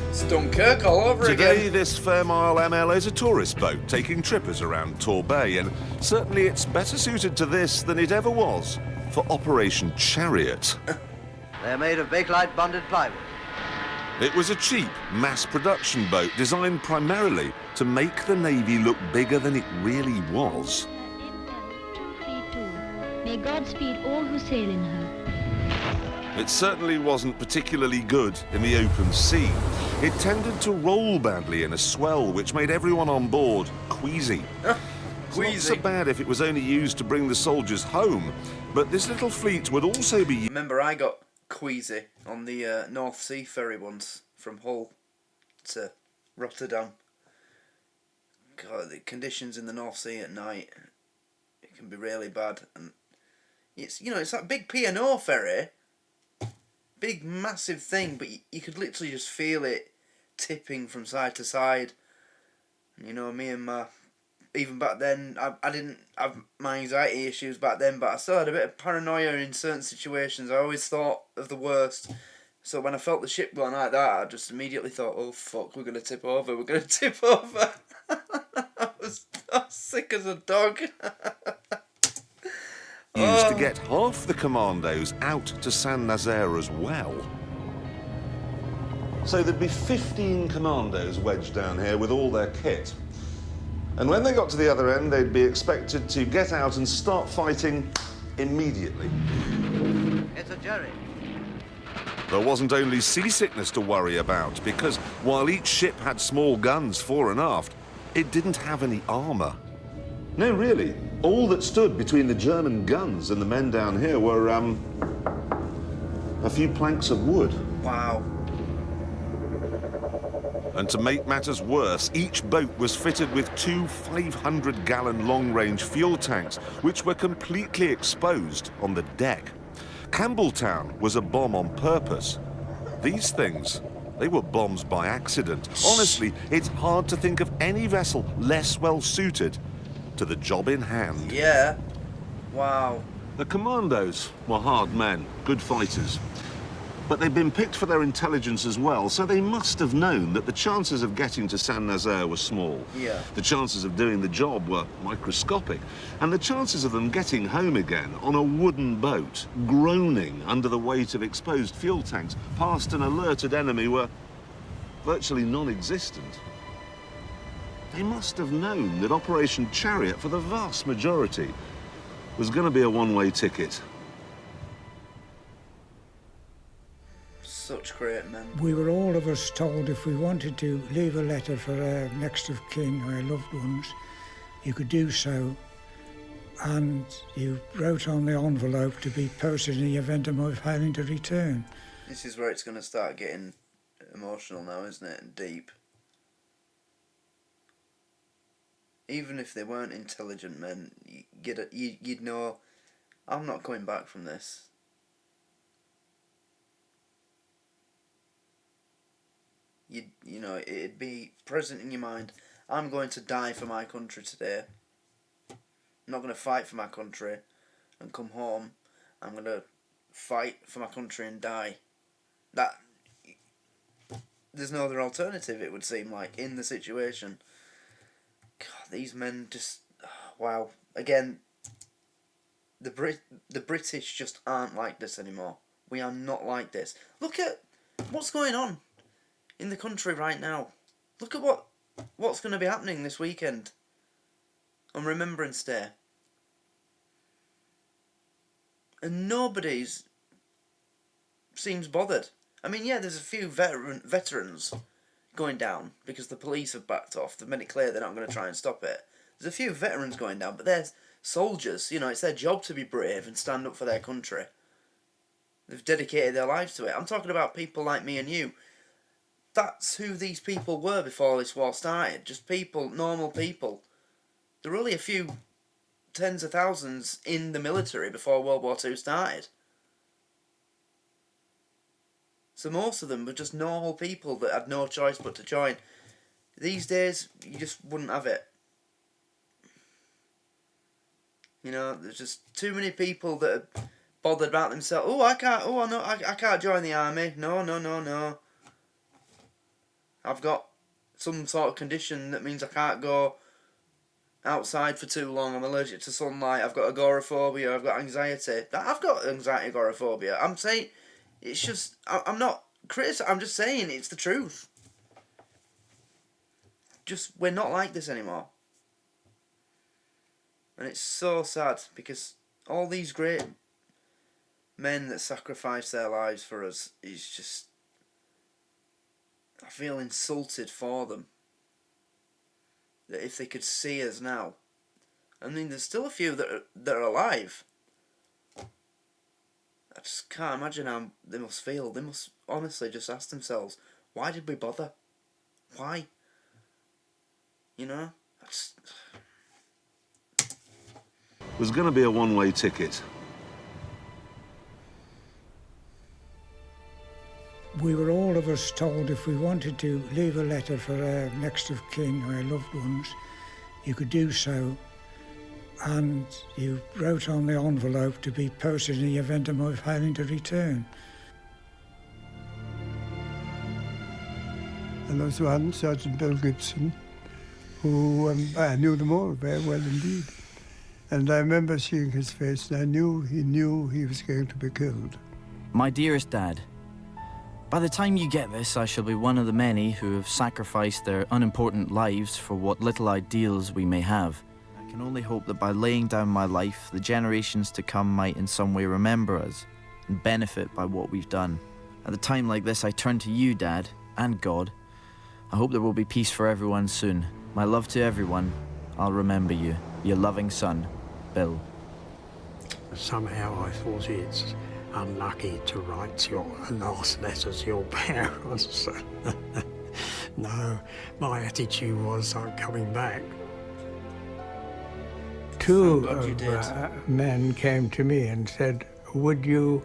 It's Dunkirk all over Today, again. this Fairmile ML is a tourist boat taking trippers around Torbay, and certainly it's better suited to this than it ever was for Operation Chariot. They're made of Bakelite bonded plywood. It was a cheap, mass-production boat designed primarily to make the Navy look bigger than it really was. May God speed all who sail in her. It certainly wasn't particularly good in the open sea. It tended to roll badly in a swell, which made everyone on board queasy. It's not so bad if it was only used to bring the soldiers home, but this little fleet would also be... Remember, I got queasy on the North Sea ferry once from Hull to Rotterdam. God, the conditions in the North Sea at night, it can be really bad. And it's, you know, it's that big P&O ferry, big massive thing, but you could literally just feel it tipping from side to side. And, you know, me and my, even back then, I didn't have my anxiety issues back then, but I still had a bit of paranoia in certain situations. I always thought of the worst. So when I felt the ship going like that, I just immediately thought, oh fuck, we're going to tip over, we're going to tip over. I was sick as a dog. Used to get half the commandos out to Saint-Nazaire as well. So there'd be 15 commandos wedged down here with all their kit. And when they got to the other end, they'd be expected to get out and start fighting immediately. It's a Jerry. There wasn't only seasickness to worry about, because while each ship had small guns fore and aft, it didn't have any armour. No, really. All that stood between the German guns and the men down here were, a few planks of wood. Wow. And to make matters worse, each boat was fitted with 2 500-gallon long-range fuel tanks, which were completely exposed on the deck. Campbelltown was a bomb on purpose. These things, they were bombs by accident. Honestly, it's hard to think of any vessel less well-suited to the job in hand. Yeah. Wow. The commandos were hard men, good fighters. But they'd been picked for their intelligence as well, so they must have known that the chances of getting to Saint-Nazaire were small. Yeah. The chances of doing the job were microscopic, and the chances of them getting home again on a wooden boat, groaning under the weight of exposed fuel tanks past an alerted enemy, were virtually non-existent. They must have known that Operation Chariot, for the vast majority, was going to be a one-way ticket. Such great men. We were all of us told if we wanted to leave a letter for our next of kin, our loved ones, you could do so, and you wrote on the envelope to be posted in the event of my failing to return. This is where it's going to start getting emotional now, isn't it? And deep. Even if they weren't intelligent men, you'd know, I'm not coming back from this. You know, it'd be present in your mind, I'm going to die for my country today. I'm not going to fight for my country. and come home. I'm going to fight for my country and die. There's no other alternative, it would seem like, in the situation. God, these men just... wow. Again, the British just aren't like this anymore. We are not like this. Look at what's going on in the country right now. Look at what's going to be happening this weekend on Remembrance Day. And nobody's seems bothered. I mean, yeah, there's a few veterans going down because the police have backed off. They've made it clear they're not going to try and stop it. There's a few veterans going down, but they're soldiers. You know, it's their job to be brave and stand up for their country. They've dedicated their lives to it. I'm talking about people like me and you. That's who these people were before this war started. Just people, normal people. There were only a few tens of thousands in the military before World War II started. So most of them were just normal people that had no choice but to join. These days, you just wouldn't have it. You know, there's just too many people that are bothered about themselves. Oh, I can't join the army. No. I've got some sort of condition that means I can't go outside for too long. I'm allergic to sunlight. I've got agoraphobia. I've got anxiety. I've got anxiety, agoraphobia. I'm saying, it's just, I'm not criticizing. I'm just saying it's the truth. Just, we're not like this anymore. And it's so sad because all these great men that sacrifice their lives for us is just... I feel insulted for them. That if they could see us now. I mean, there's still a few that are alive. I just can't imagine how they must feel. They must honestly just ask themselves, why did we bother? Why? You know? There's going to be a one-way ticket. We were all of us told if we wanted to leave a letter for our next of kin or our loved ones, you could do so, and you wrote on the envelope to be posted in the event of my failing to return. And there was one, Sergeant Bill Gibson, who I knew them all very well indeed. And I remember seeing his face, and I knew he was going to be killed. My dearest Dad, by the time you get this, I shall be one of the many who have sacrificed their unimportant lives for what little ideals we may have. I can only hope that by laying down my life, the generations to come might in some way remember us and benefit by what we've done. At a time like this, I turn to you, Dad, and God. I hope there will be peace for everyone soon. My love to everyone. I'll remember you. Your loving son, Bill. Somehow I thought it's unlucky to write your last letter to your parents. No, my attitude was I'm coming back. Two men came to me and said, would you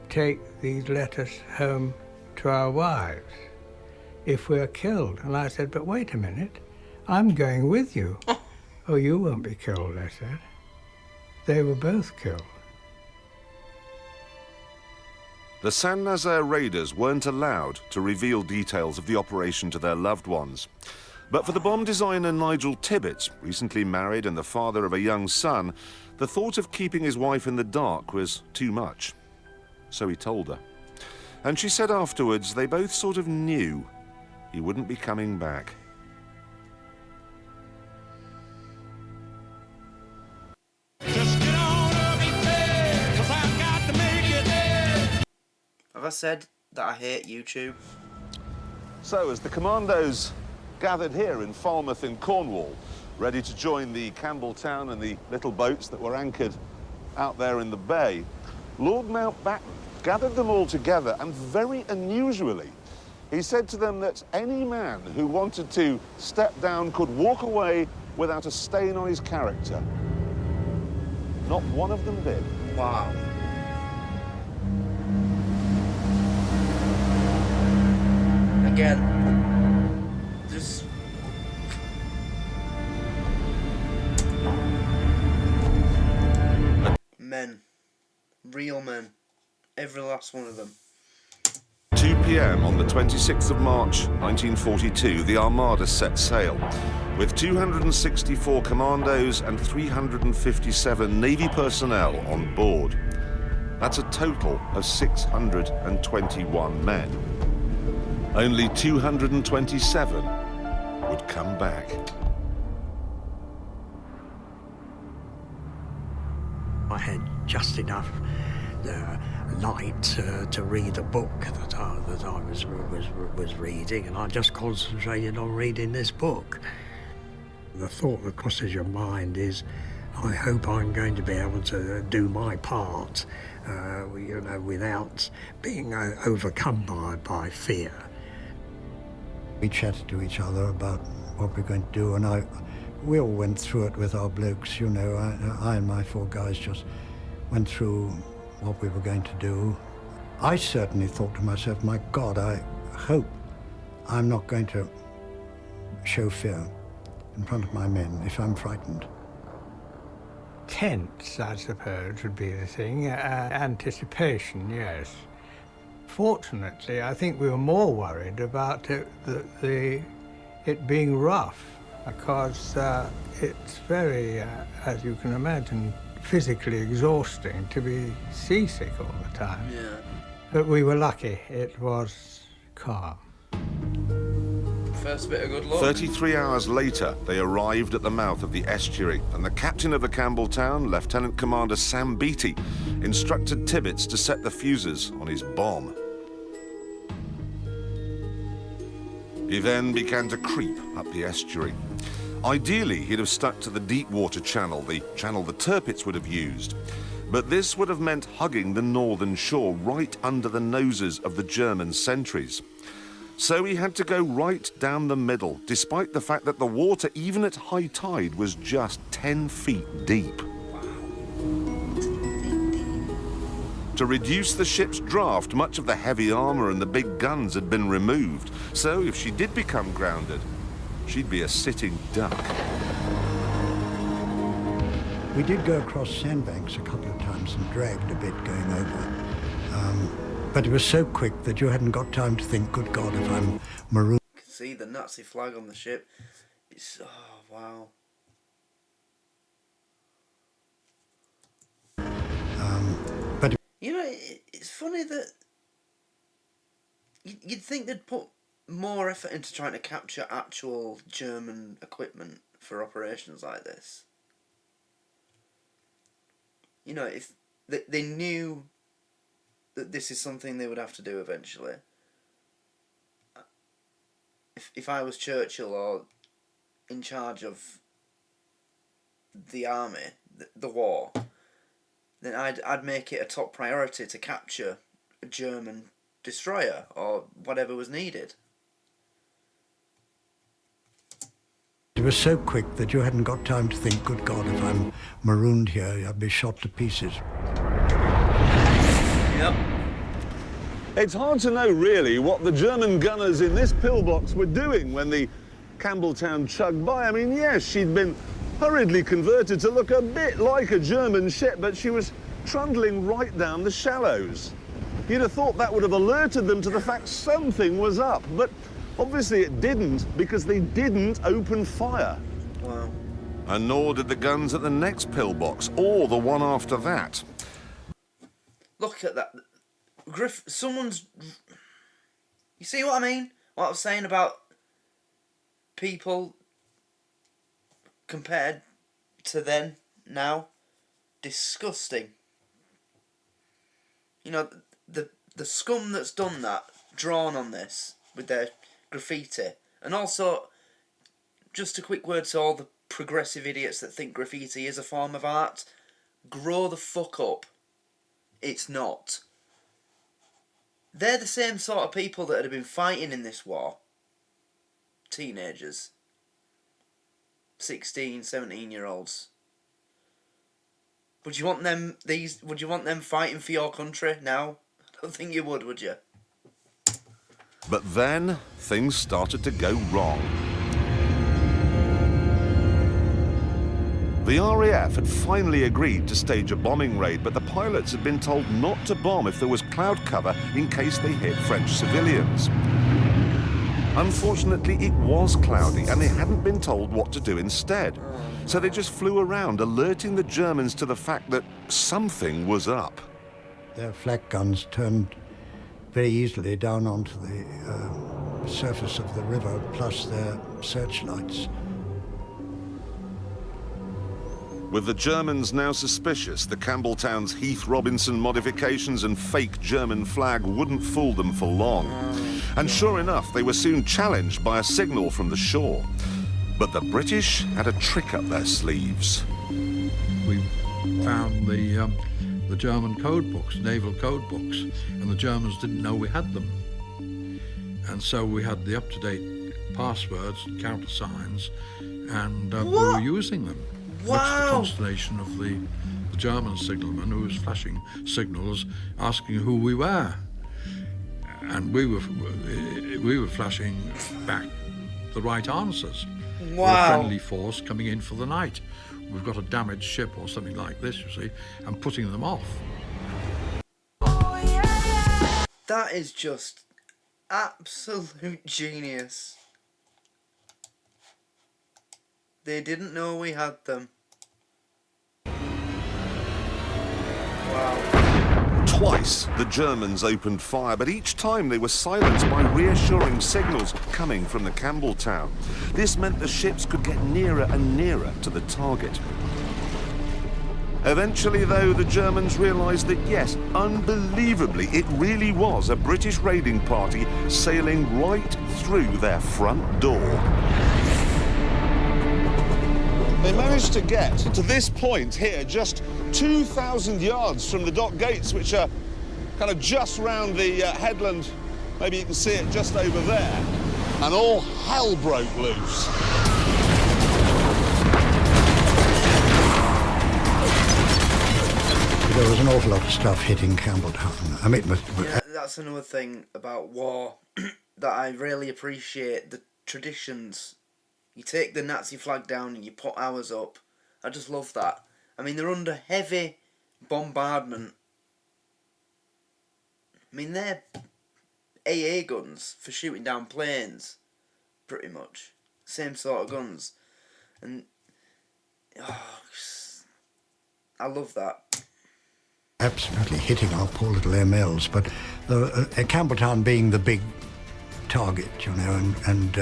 take these letters home to our wives if we're killed? And I said, but wait a minute, I'm going with you. Oh, you won't be killed, I said. They were both killed. The Saint-Nazaire raiders weren't allowed to reveal details of the operation to their loved ones. But for the bomb designer Nigel Tibbett, recently married and the father of a young son, the thought of keeping his wife in the dark was too much. So he told her. And she said afterwards they both sort of knew he wouldn't be coming back. Have I said that I hate YouTube? So, as the commandos gathered here in Falmouth in Cornwall, ready to join the Campbelltown and the little boats that were anchored out there in the bay, Lord Mountbatten gathered them all together, and very unusually, he said to them that any man who wanted to step down could walk away without a stain on his character. Not one of them did. Wow. Again, just... men. Every last one of them. 2 p.m. on the 26th of March 1942, the Armada set sail, with 264 commandos and 357 Navy personnel on board. That's a total of 621 men. Only 227 would come back. I had just enough light to read a book that I was reading, and I just concentrated on reading this book. The thought that crosses your mind is, I hope I'm going to be able to do my part, you know, without being overcome by fear. We chatted to each other about what we're going to do, and we all went through it with our blokes, you know. I and my 4 guys just went through what we were going to do. I certainly thought to myself, my God, I hope I'm not going to show fear in front of my men if I'm frightened. Tense, I suppose, would be the thing. Anticipation, yes. Fortunately, I think we were more worried about it being rough, because it's very, as you can imagine, physically exhausting to be seasick all the time. Yeah. But we were lucky. It was calm. First bit of good luck. 33 hours later, they arrived at the mouth of the estuary, and the captain of the Campbelltown, Lieutenant Commander Sam Beattie, instructed Tibbets to set the fuses on his bomb. He then began to creep up the estuary. Ideally, he'd have stuck to the deep water channel, the channel the Tirpitz would have used. But this would have meant hugging the northern shore right under the noses of the German sentries. So he had to go right down the middle, despite the fact that the water, even at high tide, was just 10 feet deep. To reduce the ship's draft, much of the heavy armour and the big guns had been removed. So if she did become grounded, she'd be a sitting duck. We did go across sandbanks a couple of times and dragged a bit going over. But it was so quick that you hadn't got time to think, good God, if I'm marooned. You can see the Nazi flag on the ship. It's, oh, wow. But you know, it's funny that you'd think they'd put more effort into trying to capture actual German equipment for operations like this. You know, if they knew that this is something they would have to do eventually. If I was Churchill or in charge of the army, the war, then I'd make it a top priority to capture a German destroyer or whatever was needed. it was so quick that you hadn't got time to think, good God, if I'm marooned here, I'd be shot to pieces. Yep. It's hard to know, really, what the German gunners in this pillbox were doing when the Campbelltown chugged by. I mean, yes, she'd been hurriedly converted to look a bit like a German ship, but she was trundling right down the shallows. You'd have thought that would have alerted them to the fact something was up, but obviously it didn't, because they didn't open fire. Wow. And nor did the guns at the next pillbox, or the one after that. Look at that. Someone's... You see what I mean? What I was saying about people compared to then, now? Disgusting. You know, the scum that's done that, drawn on this, with their graffiti. And also, just a quick word to all the progressive idiots that think graffiti is a form of art. Grow the fuck up. It's not. They're the same sort of people that had been fighting in this war. Teenagers. 16, 17-year-olds. Would you want them fighting for your country now? I don't think you would you? But then, things started to go wrong. The RAF had finally agreed to stage a bombing raid, but the pilots had been told not to bomb if there was cloud cover in case they hit French civilians. Unfortunately, it was cloudy and they hadn't been told what to do instead. So they just flew around, alerting the Germans to the fact that something was up. Their flak guns turned very easily down onto the surface of the river, plus their searchlights. With the Germans now suspicious, the Campbelltown's Heath Robinson modifications and fake German flag wouldn't fool them for long. And sure enough, they were soon challenged by a signal from the shore. But the British had a trick up their sleeves. We found the German code books, naval code books, and the Germans didn't know we had them. And so we had the up-to-date passwords and countersigns, and we were using them. Wow. Much to the consternation of the German signalman, who was flashing signals asking who we were. And we were flashing back the right answers. Wow. We're a friendly force coming in for the night. We've got a damaged ship or something like this, you see, and putting them off. That is just absolute genius. They didn't know we had them. Wow. Twice the Germans opened fire, but each time they were silenced by reassuring signals coming from the Campbelltown. This meant the ships could get nearer and nearer to the target. Eventually, though, the Germans realised that, yes, unbelievably, it really was a British raiding party sailing right through their front door. They managed to get to this point here, just 2,000 yards from the dock gates, which are kind of just round the headland. Maybe you can see it just over there. And all hell broke loose. There was an awful lot of stuff hitting Campbelltown. I mean, yeah, that's another thing about war that I really appreciate, the traditions. You take the Nazi flag down and you put ours up. I just love that. I mean, they're under heavy bombardment. I mean, they're AA guns for shooting down planes, pretty much. Same sort of guns. And, I love that. Absolutely hitting our poor little MLs, but Campbelltown being the big target, you know, and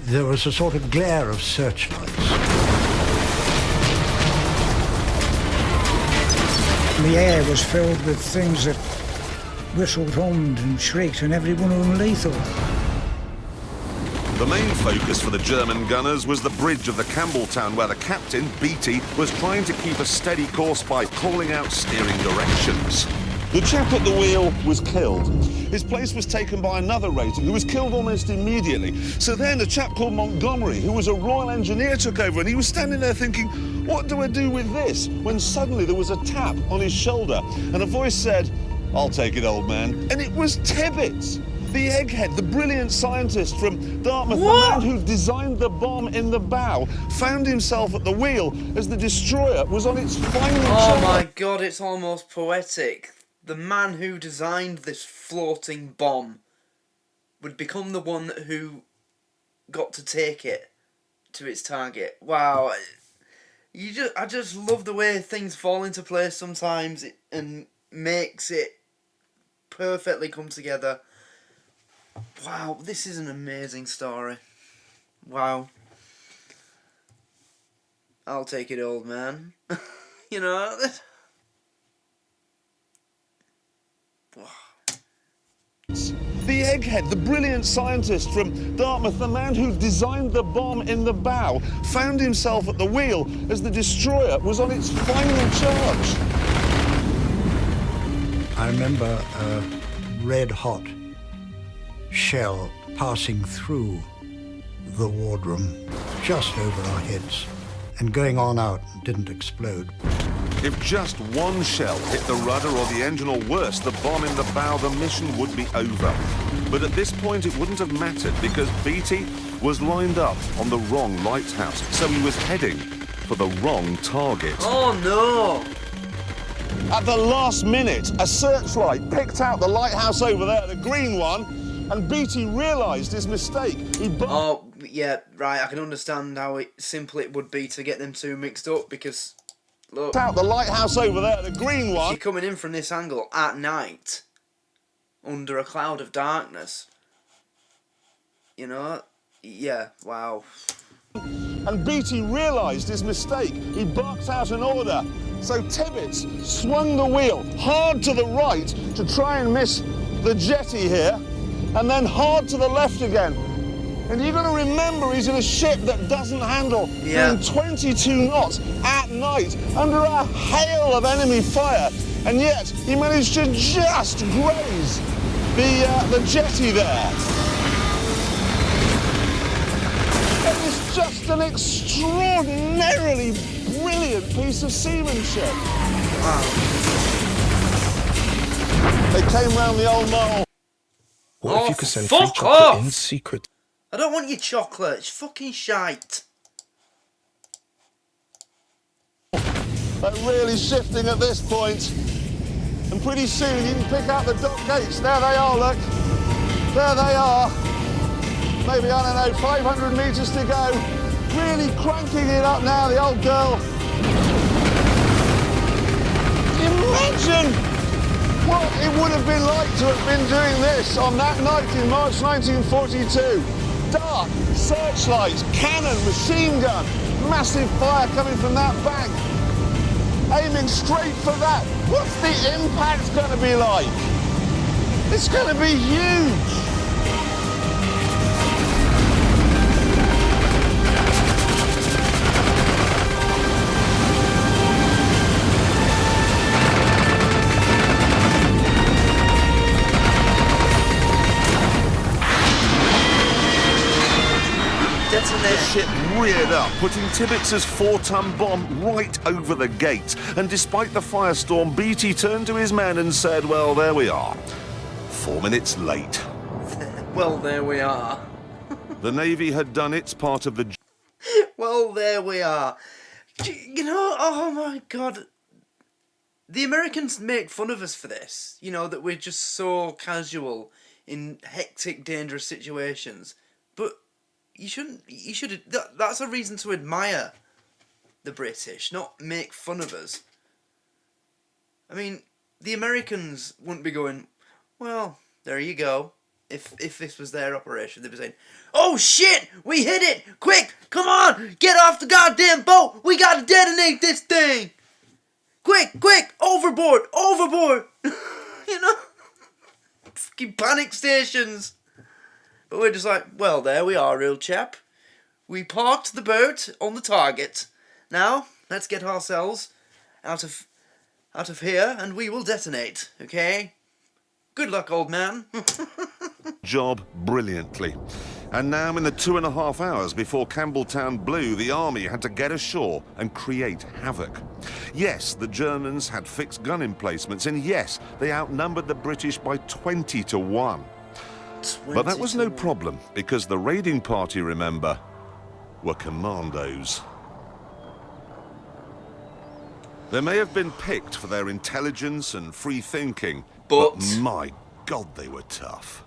there was a sort of glare of searchlights. The air was filled with things that whistled, hummed and shrieked, and every one of them lethal. The main focus for the German gunners was the bridge of the Campbelltown, where the captain, Beatty, was trying to keep a steady course by calling out steering directions. The chap at the wheel was killed. His place was taken by another raider who was killed almost immediately. So then a chap called Montgomery, who was a Royal Engineer, took over, and he was standing there thinking, what do I do with this? When suddenly there was a tap on his shoulder and a voice said, I'll take it, old man. And it was Tibbets, the egghead, the brilliant scientist from Dartmouth, the man who designed the bomb in the bow, found himself at the wheel as the destroyer was on its final Oh charge. my god, it's almost poetic. The man who designed this floating bomb would become the one who got to take it to its target. Wow. I just love the way things fall into place sometimes and makes it perfectly come together. Wow, this is an amazing story. Wow. I'll take it, old man. You know? The egghead, the brilliant scientist from Dartmouth, the man who designed the bomb in the bow, found himself at the wheel as the destroyer was on its final charge. I remember a red-hot shell passing through the wardroom just over our heads and going on out and didn't explode. If just one shell hit the rudder or the engine, or worse, the bomb in the bow, the mission would be over. But at this point, it wouldn't have mattered because Beatty was lined up on the wrong lighthouse, so he was heading for the wrong target. Oh no! At the last minute, a searchlight picked out the lighthouse over there, the green one, and Beattie realised his mistake. Oh, yeah, right, I can understand how simple it would be to get them two mixed up, because, look... Out the lighthouse over there, the green one. You're coming in from this angle at night, under a cloud of darkness. You know? Yeah, wow. And Beattie realised his mistake. He barked out an order. So Tibbets swung the wheel hard to the right to try and miss the jetty here, and then hard to the left again. And you've got to remember he's in a ship that doesn't handle, doing 22 knots at night under a hail of enemy fire, and yet he managed to just graze the jetty there. It was just an extraordinarily brilliant piece of seamanship. Wow. They came round the old mole. What if you could send free chocolate in secret? I don't want your chocolate, it's fucking shite. They're really shifting at this point. And pretty soon you can pick out the dock gates. There they are, look. There they are. Maybe, I don't know, 500 metres to go. Really cranking it up now, the old girl. Imagine what it would have been like to have been doing this on that night in March 1942. Dark, searchlights, cannon, machine gun, massive fire coming from that bank. Aiming straight for that. What's the impact going to be like? It's going to be huge. The ship reared up, putting Tibbets's 4-ton bomb right over the gate. And despite the firestorm, Beattie turned to his men and said, well, there we are. 4 minutes late. Well, there we are. The Navy had done its part of the... Well, there we are. You know, oh my God. The Americans make fun of us for this. You know, that we're just so casual in hectic, dangerous situations. But... You should, that's a reason to admire the British, not make fun of us. I mean, the Americans wouldn't be going, well, there you go. If this was their operation, they'd be saying, oh shit, we hit it, quick, come on, get off the goddamn boat, we gotta detonate this thing. Quick, overboard, you know, fucking panic stations. But we're just like, well, there we are, real chap. We parked the boat on the target. Now, let's get ourselves out of here, and we will detonate, okay? Good luck, old man. Job brilliantly. And now, in the 2.5 hours before Campbelltown blew, the army had to get ashore and create havoc. Yes, the Germans had fixed gun emplacements, and yes, they outnumbered the British by 20 to 1. But that was no problem, because the raiding party, remember, were commandos. They may have been picked for their intelligence and free thinking, but my God, they were tough.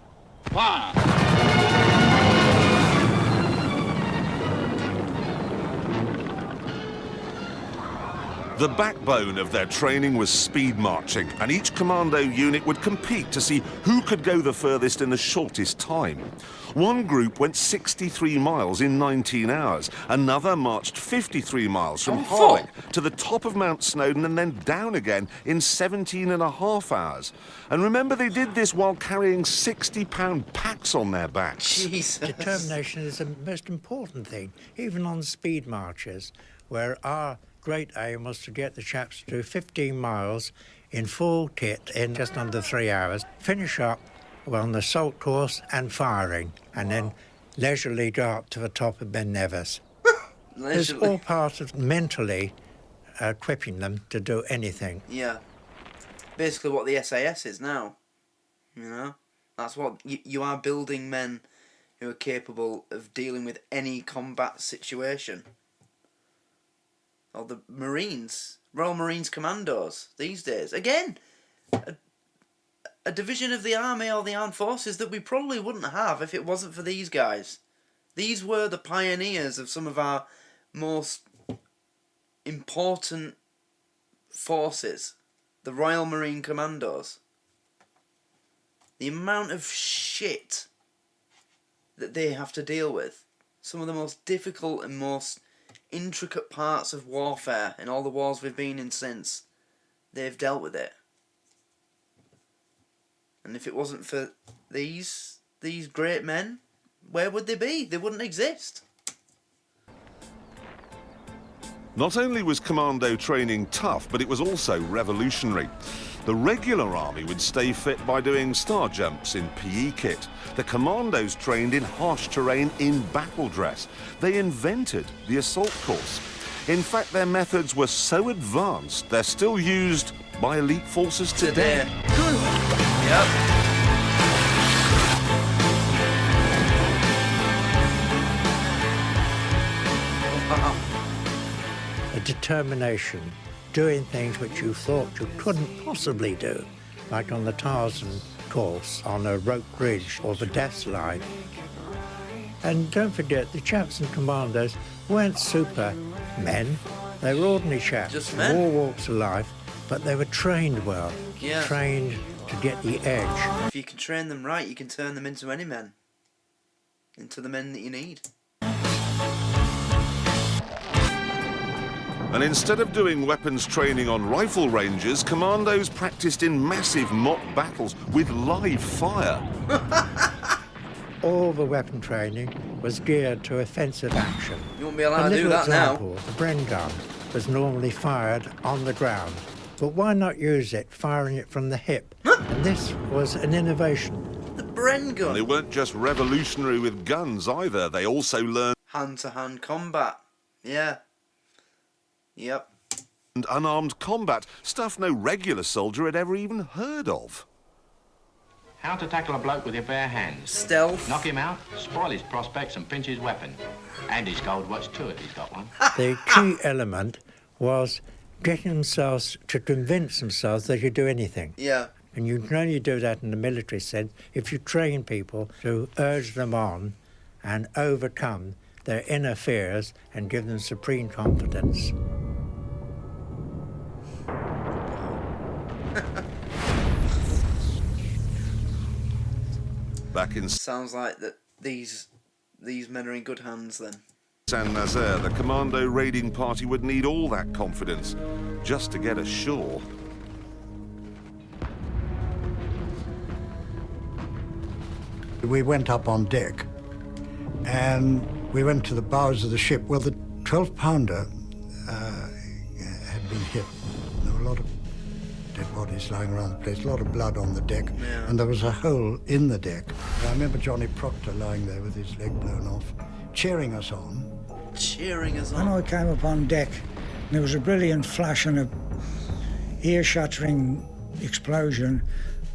The backbone of their training was speed marching, and each commando unit would compete to see who could go the furthest in the shortest time. One group went 63 miles in 19 hours. Another marched 53 miles from Harlech to the top of Mount Snowdon and then down again in 17.5 hours. And remember, they did this while carrying 60-pound packs on their backs. Jesus. Determination is the most important thing, even on speed marches, where our great aim was to get the chaps to do 15 miles in full kit in just under 3 hours, finish up on the salt course and firing, and then leisurely go up to the top of Ben Nevis. It's all part of mentally equipping them to do anything. Yeah. Basically what the SAS is now. You know? That's what... You are building men who are capable of dealing with any combat situation. or the Marines, Royal Marines Commandos these days. Again, a division of the army or the armed forces that we probably wouldn't have if it wasn't for these guys. These were the pioneers of some of our most important forces, the Royal Marine Commandos. The amount of shit that they have to deal with, some of the most difficult and most intricate parts of warfare in all the wars we've been in since, they've dealt with it. And if it wasn't for these great men, where would they be? They wouldn't exist. Not only was commando training tough, but it was also revolutionary. The regular army would stay fit by doing star jumps in PE kit. The commandos trained in harsh terrain in battle dress. They invented the assault course. In fact, their methods were so advanced, they're still used by elite forces today. Yep. A determination, doing things which you thought you couldn't possibly do, like on the Tarzan course, on a rope bridge or the death slide. And don't forget, the chaps and commandos weren't super men. They were ordinary chaps, just men. All walks of life, but they were trained well, Yeah. trained to get the edge. If you can train them right, you can turn them into any men. Into the men that you need. And instead of doing weapons training on rifle ranges, commandos practiced in massive mock battles with live fire. All the weapon training was geared to offensive action. You won't be allowed to do that example, the Bren gun was normally fired on the ground. But why not use it, firing it from the hip? And this was an innovation. The Bren gun. And they weren't just revolutionary with guns either. They also learned hand-to-hand combat. Yeah. Yep. and unarmed combat, stuff no regular soldier had ever even heard of. How to tackle a bloke with your bare hands. Stealth. Knock him out, spoil his prospects and pinch his weapon. And his gold watch too if he's got one. The key element was getting themselves to convince themselves they could do anything. Yeah. And you can only do that in the military sense if you train people to urge them on and overcome their inner fears and give them supreme confidence. Back in Sounds like that these men are in good hands then. Saint-Nazaire, the commando raiding party would need all that confidence just to get ashore. We went up on deck and we went to the bows of the ship. Well, the 12-pounder had been hit. There were a lot of dead bodies lying around the place, a lot of blood on the deck, and there was a hole in the deck. And I remember Johnny Proctor lying there with his leg blown off, cheering us on. Cheering us When I came up on deck, there was a brilliant flash and a ear-shattering explosion,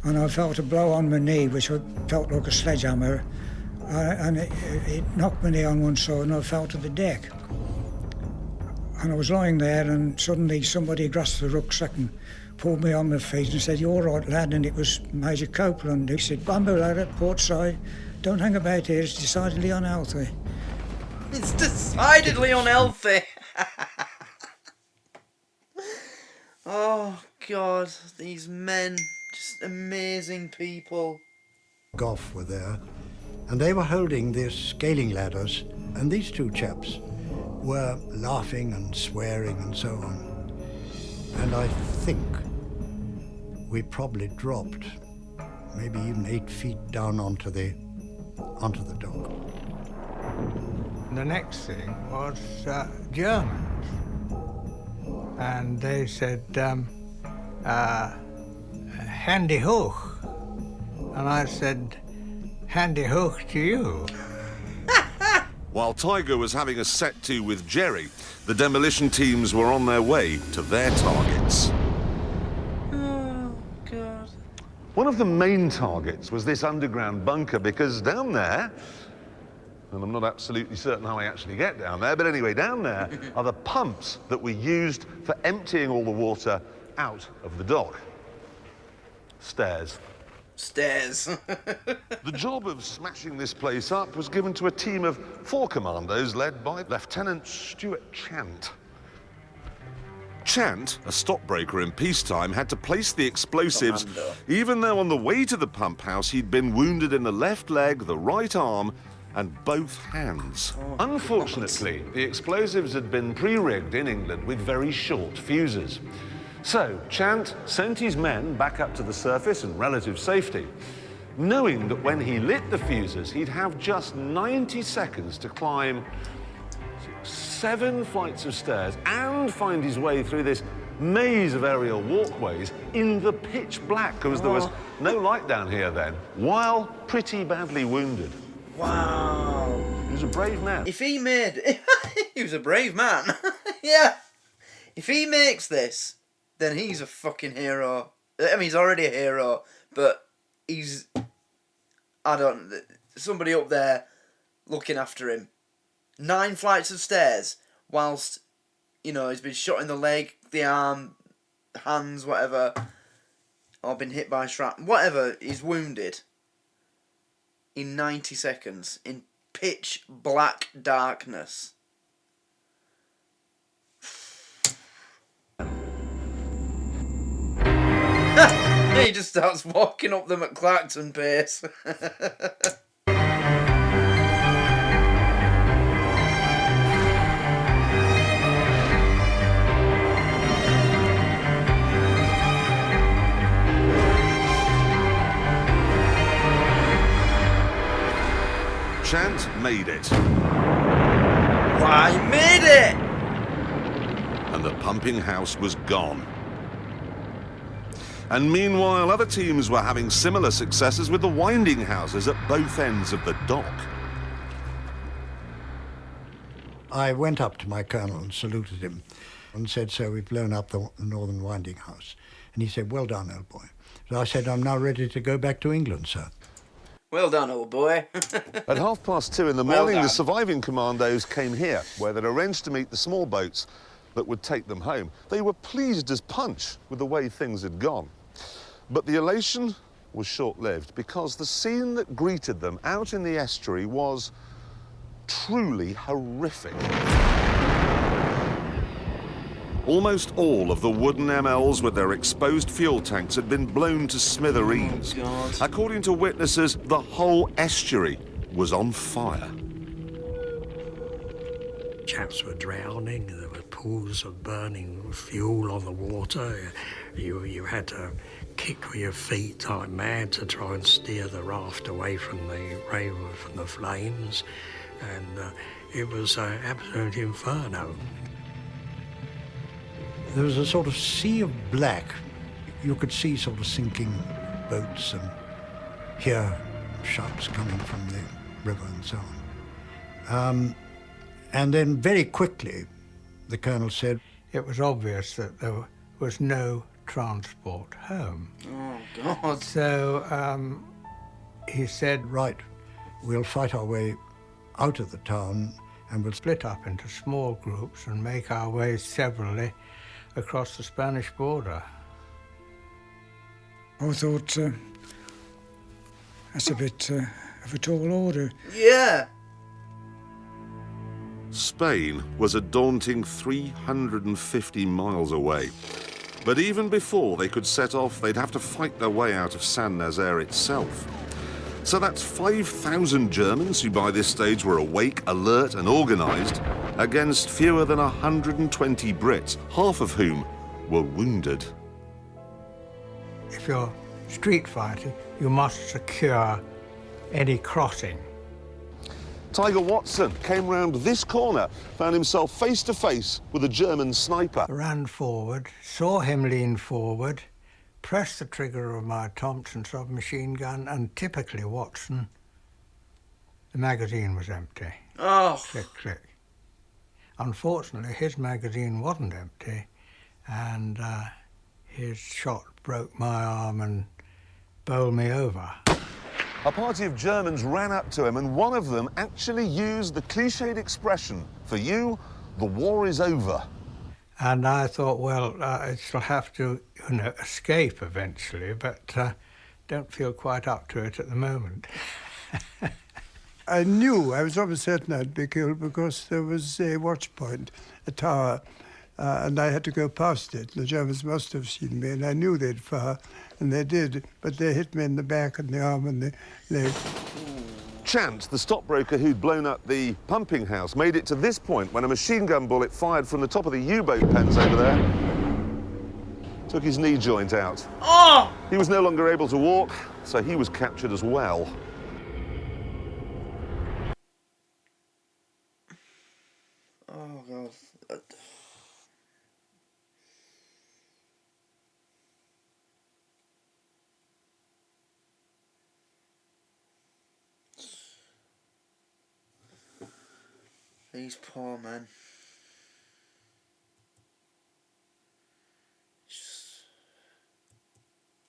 and I felt a blow on my knee, which I felt like a sledgehammer, and it knocked my knee on one side, and I fell to the deck. And I was lying there, and suddenly somebody grasped the rucksack and pulled me on my feet and said, "You all right, lad?" And it was Major Copeland. He said, "Bumbo, lad, at port side. Don't hang about here, it's decidedly unhealthy." It's decidedly unhealthy. Oh, God, these men, just amazing people. Goff were there, and they were holding their scaling ladders, and these two chaps were laughing and swearing and so on. And I think we probably dropped maybe even 8 feet down onto the dock. The next thing was Germans, and they said, "Handy hoch," and I said, "Handy hoch to you." While Tiger was having a set-to with Jerry, the demolition teams were on their way to their targets. Oh, God. One of the main targets was this underground bunker, because down there, and I'm not absolutely certain how I actually get down there, but anyway, down there are the pumps that we used for emptying all the water out of the dock. Stairs. Stairs. The job of smashing this place up was given to a team of 4 commandos led by Lieutenant Stuart Chant. Chant, a stockbroker in peacetime, had to place the explosives, even though on the way to the pump house he'd been wounded in the left leg, the right arm, and both hands. Unfortunately, the explosives had been pre-rigged in England with very short fuses. So, Chant sent his men back up to the surface in relative safety, knowing that when he lit the fuses, he'd have just 90 seconds to climb 7 flights of stairs and find his way through this maze of aerial walkways in the pitch black, because there was no light down here then, while pretty badly wounded. Wow. He was a brave man. If he made... he was a brave man. Yeah. If he makes this, then he's a fucking hero. I mean, he's already a hero, but he's... somebody up there looking after him. 9 flights of stairs, whilst, you know, he's been shot in the leg, the arm, hands, whatever, or been hit by shrapnel, whatever, he's wounded. In 90 seconds, in pitch black darkness. He just starts walking up them at Clarkson pace. Chant made it. Why, he made it! And the pumping house was gone. And meanwhile, other teams were having similar successes with the winding houses at both ends of the dock. I went up to my colonel and saluted him and said, "So we've blown up the northern winding house." And he said, "Well done, old boy." So I said, "I'm now ready to go back to England, sir." Well done, old boy. At 2:30 in the morning, the surviving commandos came here, where they'd arranged to meet the small boats that would take them home. They were pleased as punch with the way things had gone. But the elation was short-lived, because the scene that greeted them out in the estuary was truly horrific. Almost all of the wooden MLs with their exposed fuel tanks had been blown to smithereens. According to witnesses, the whole estuary was on fire. Chaps were drowning, there were pools of burning fuel on the water. You had to kick with your feet like mad to try and steer the raft away from the flames, and it was an absolute inferno. There was a sort of sea of black. You could see sort of sinking boats and hear shouts coming from the river and so on. And then very quickly, the colonel said, it was obvious that there was no transport home. Oh, God. So he said, "Right, we'll fight our way out of the town and we'll split up into small groups and make our way severally across the Spanish border." I thought that's a bit of a tall order. Yeah. Spain was a daunting 350 miles away. But even before they could set off, they'd have to fight their way out of Saint-Nazaire itself. So that's 5,000 Germans who by this stage were awake, alert and organised, against fewer than 120 Brits, half of whom were wounded. If you're street fighting, you must secure any crossing. Tiger Watson came round this corner, found himself face to face with a German sniper. Ran forward, saw him lean forward, pressed the trigger of my Thompson submachine gun, and typically Watson, the magazine was empty. Oh. Click, click. Unfortunately, his magazine wasn't empty, and his shot broke my arm and bowled me over. a party of Germans ran up to him, and one of them actually used the cliched expression, "For you, the war is over." And I thought, well, I shall have to, escape eventually, but don't feel quite up to it at the moment. I knew, I was almost certain I'd be killed because there was a watch point, a tower, and I had to go past it. The Germans must have seen me, and I knew they'd fire, and they did, but they hit me in the back and the arm and the leg. Chant, the stockbroker who'd blown up the pumping house, made it to this point when a machine gun bullet fired from the top of the U-boat pens over there took his knee joint out. Oh! He was no longer able to walk, so he was captured as well. Oh, God. These poor men.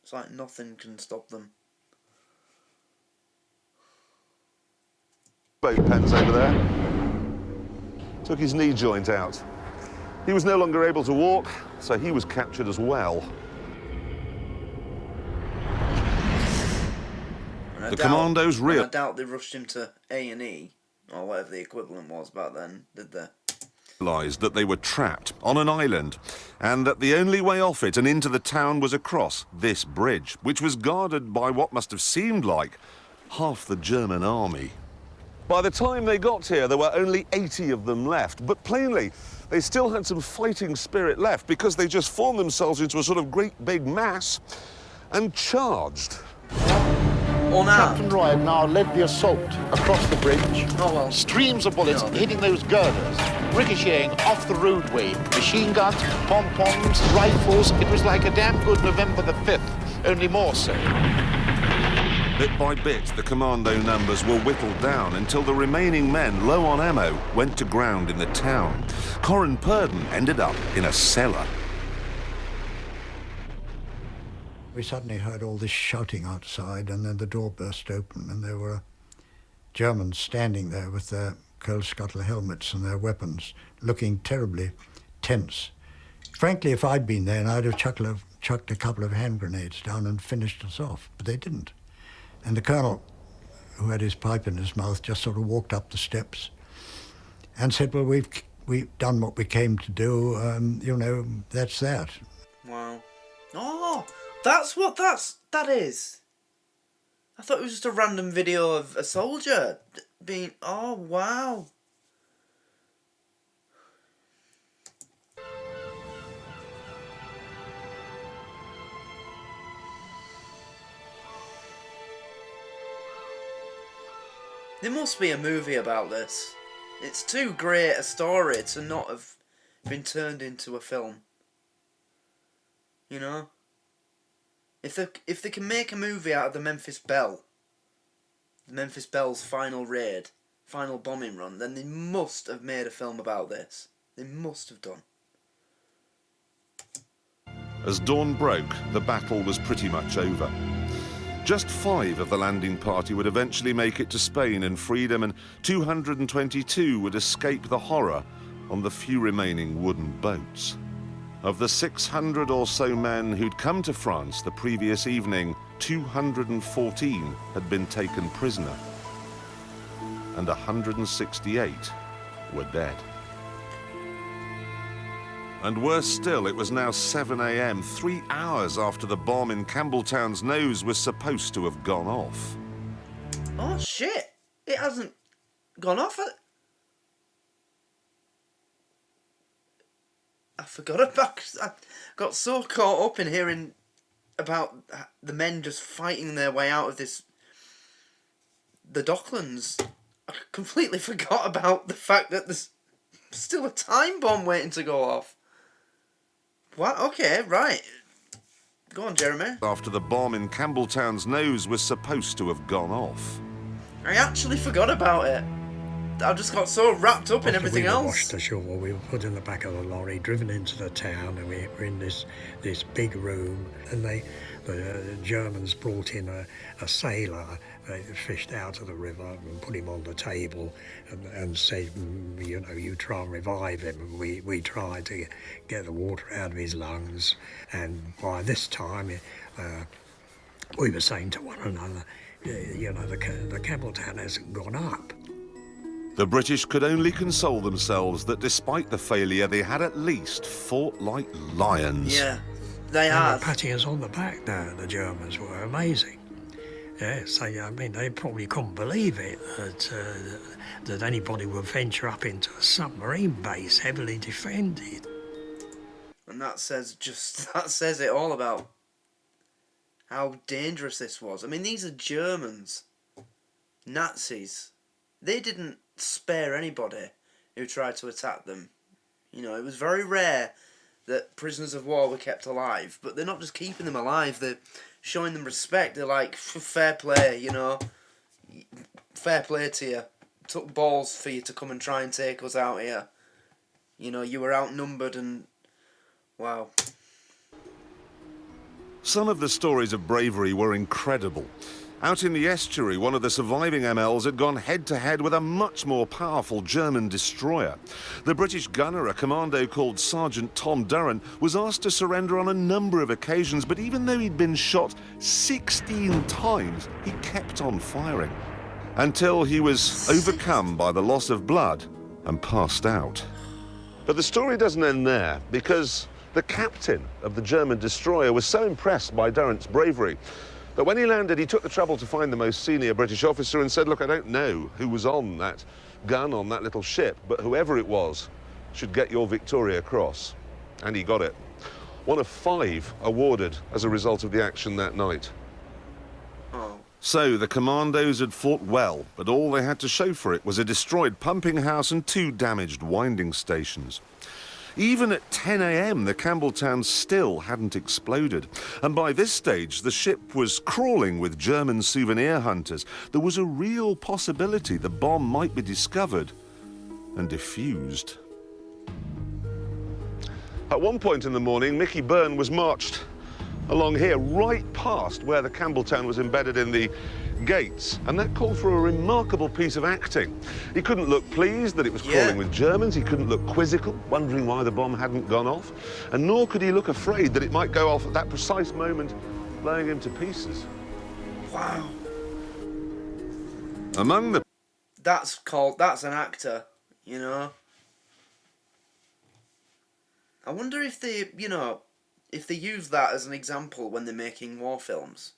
It's like nothing can stop them. Boat pens over there took his knee joint out. He was no longer able to walk, so he was captured as well. The commandos I doubt they rushed him to A&E, or whatever the equivalent was back then, did they? Realised that they were trapped on an island and that the only way off it and into the town was across this bridge, which was guarded by what must have seemed like half the German army. By the time they got here, there were only 80 of them left, but plainly they still had some fighting spirit left because they just formed themselves into a sort of great big mass and charged. Captain Roy had now led the assault across the bridge. Streams of bullets hitting those girders, ricocheting off the roadway. Machine guns, pom-poms, rifles. It was like a damn good November the 5th, only more so. Bit by bit, the commando numbers were whittled down until the remaining men, low on ammo, went to ground in the town. Corin Purdon ended up in a cellar. We suddenly heard all this shouting outside, and then the door burst open, and there were Germans standing there with their coal scuttle helmets and their weapons, looking terribly tense. Frankly, if I'd been there, I'd have chucked a couple of hand grenades down and finished us off, but they didn't. And the colonel, who had his pipe in his mouth, just sort of walked up the steps and said, well, we've done what we came to do, that's that. Wow. Oh! That's what that is. I thought it was just a random video of a soldier being... Oh, wow. There must be a movie about this. It's too great a story to not have been turned into a film. You know? If they can make a movie out of the Memphis Belle, the Memphis Belle's final raid, final bombing run, then they must have made a film about this. They must have done. As dawn broke, the battle was pretty much over. Just 5 of the landing party would eventually make it to Spain and freedom, and 222 would escape the horror on the few remaining wooden boats. Of the 600 or so men who'd come to France the previous evening, 214 had been taken prisoner, and 168 were dead. And worse still, it was now 7 a.m., 3 hours after the bomb in Campbelltown's nose was supposed to have gone off. Oh shit! It hasn't gone off. I forgot about... I got so caught up in hearing about the men just fighting their way out of the Docklands. I completely forgot about the fact that there's still a time bomb waiting to go off. What? Okay, right. Go on, Jeremy. After the bomb in Campbelltown's nose was supposed to have gone off. I actually forgot about it. I just got so wrapped up in everything else. We were washed ashore. We were put in the back of the lorry, driven into the town, and we were in this big room. And the Germans brought in a sailor They fished out of the river and put him on the table and said, you know, you try and revive him. And we tried to get the water out of his lungs. And by this time, we were saying to one another, you know, the Campbelltown hasn't gone up. The British could only console themselves that despite the failure, they had at least fought like lions. Yeah, they are. Patting us on the back now, the Germans were amazing. Yes, I mean, they probably couldn't believe it, that anybody would venture up into a submarine base heavily defended. And that says it all about how dangerous this was. I mean, these are Germans, Nazis. They didn't spare anybody who tried to attack them. You know, it was very rare that prisoners of war were kept alive, but they're not just keeping them alive, they're showing them respect. They're like, fair play, you know, fair play to you. Took balls for you to come and try and take us out here. You know, you were outnumbered and, wow. Some of the stories of bravery were incredible. Out in the estuary, one of the surviving MLs had gone head-to-head with a much more powerful German destroyer. The British gunner, a commando called Sergeant Tom Durran, was asked to surrender on a number of occasions, but even though he'd been shot 16 times, he kept on firing. Until he was overcome by the loss of blood and passed out. But the story doesn't end there, because the captain of the German destroyer was so impressed by Durrant's bravery that when he landed, he took the trouble to find the most senior British officer and said, look, I don't know who was on that gun on that little ship, but whoever it was should get your Victoria Cross. And he got it. One of 5 awarded as a result of the action that night. So the commandos had fought well, but all they had to show for it was a destroyed pumping house and 2 damaged winding stations. Even at 10 a.m, the Campbelltown still hadn't exploded. And by this stage, the ship was crawling with German souvenir hunters. There was a real possibility the bomb might be discovered and defused. At one point in the morning, Mickey Byrne was marched along here, right past where the Campbelltown was embedded in the gates, and that called for a remarkable piece of acting. He couldn't look pleased that it was crawling with Germans, he couldn't look quizzical, wondering why the bomb hadn't gone off, and nor could he look afraid that it might go off at that precise moment, blowing him to pieces. Wow. Among the... That's an actor, you know. I wonder if they, you know, if they use that as an example when they're making war films.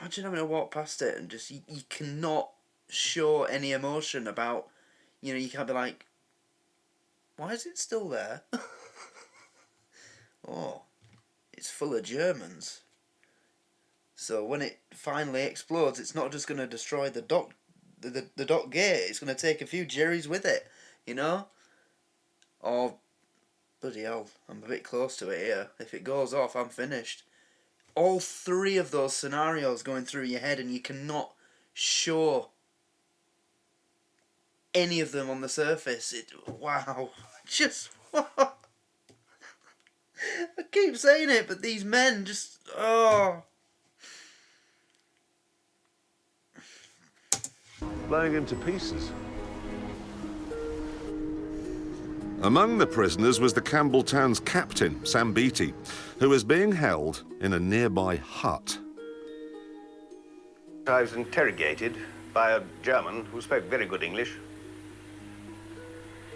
Imagine having to walk past it and just, you cannot show any emotion about, you know, you can't be like, why is it still there? Oh, it's full of Germans. So when it finally explodes, it's not just going to destroy the dock gate, it's going to take a few Jerrys with it, you know? Or, bloody hell, I'm a bit close to it here. If it goes off, I'm finished. All 3 of those scenarios going through your head, and you cannot show any of them on the surface. Wow. Just, wow. I keep saying it, but these men just, oh. Blowing him to pieces. Among the prisoners was the Campbelltown's captain, Sam Beattie, who was being held in a nearby hut. I was interrogated by a German who spoke very good English.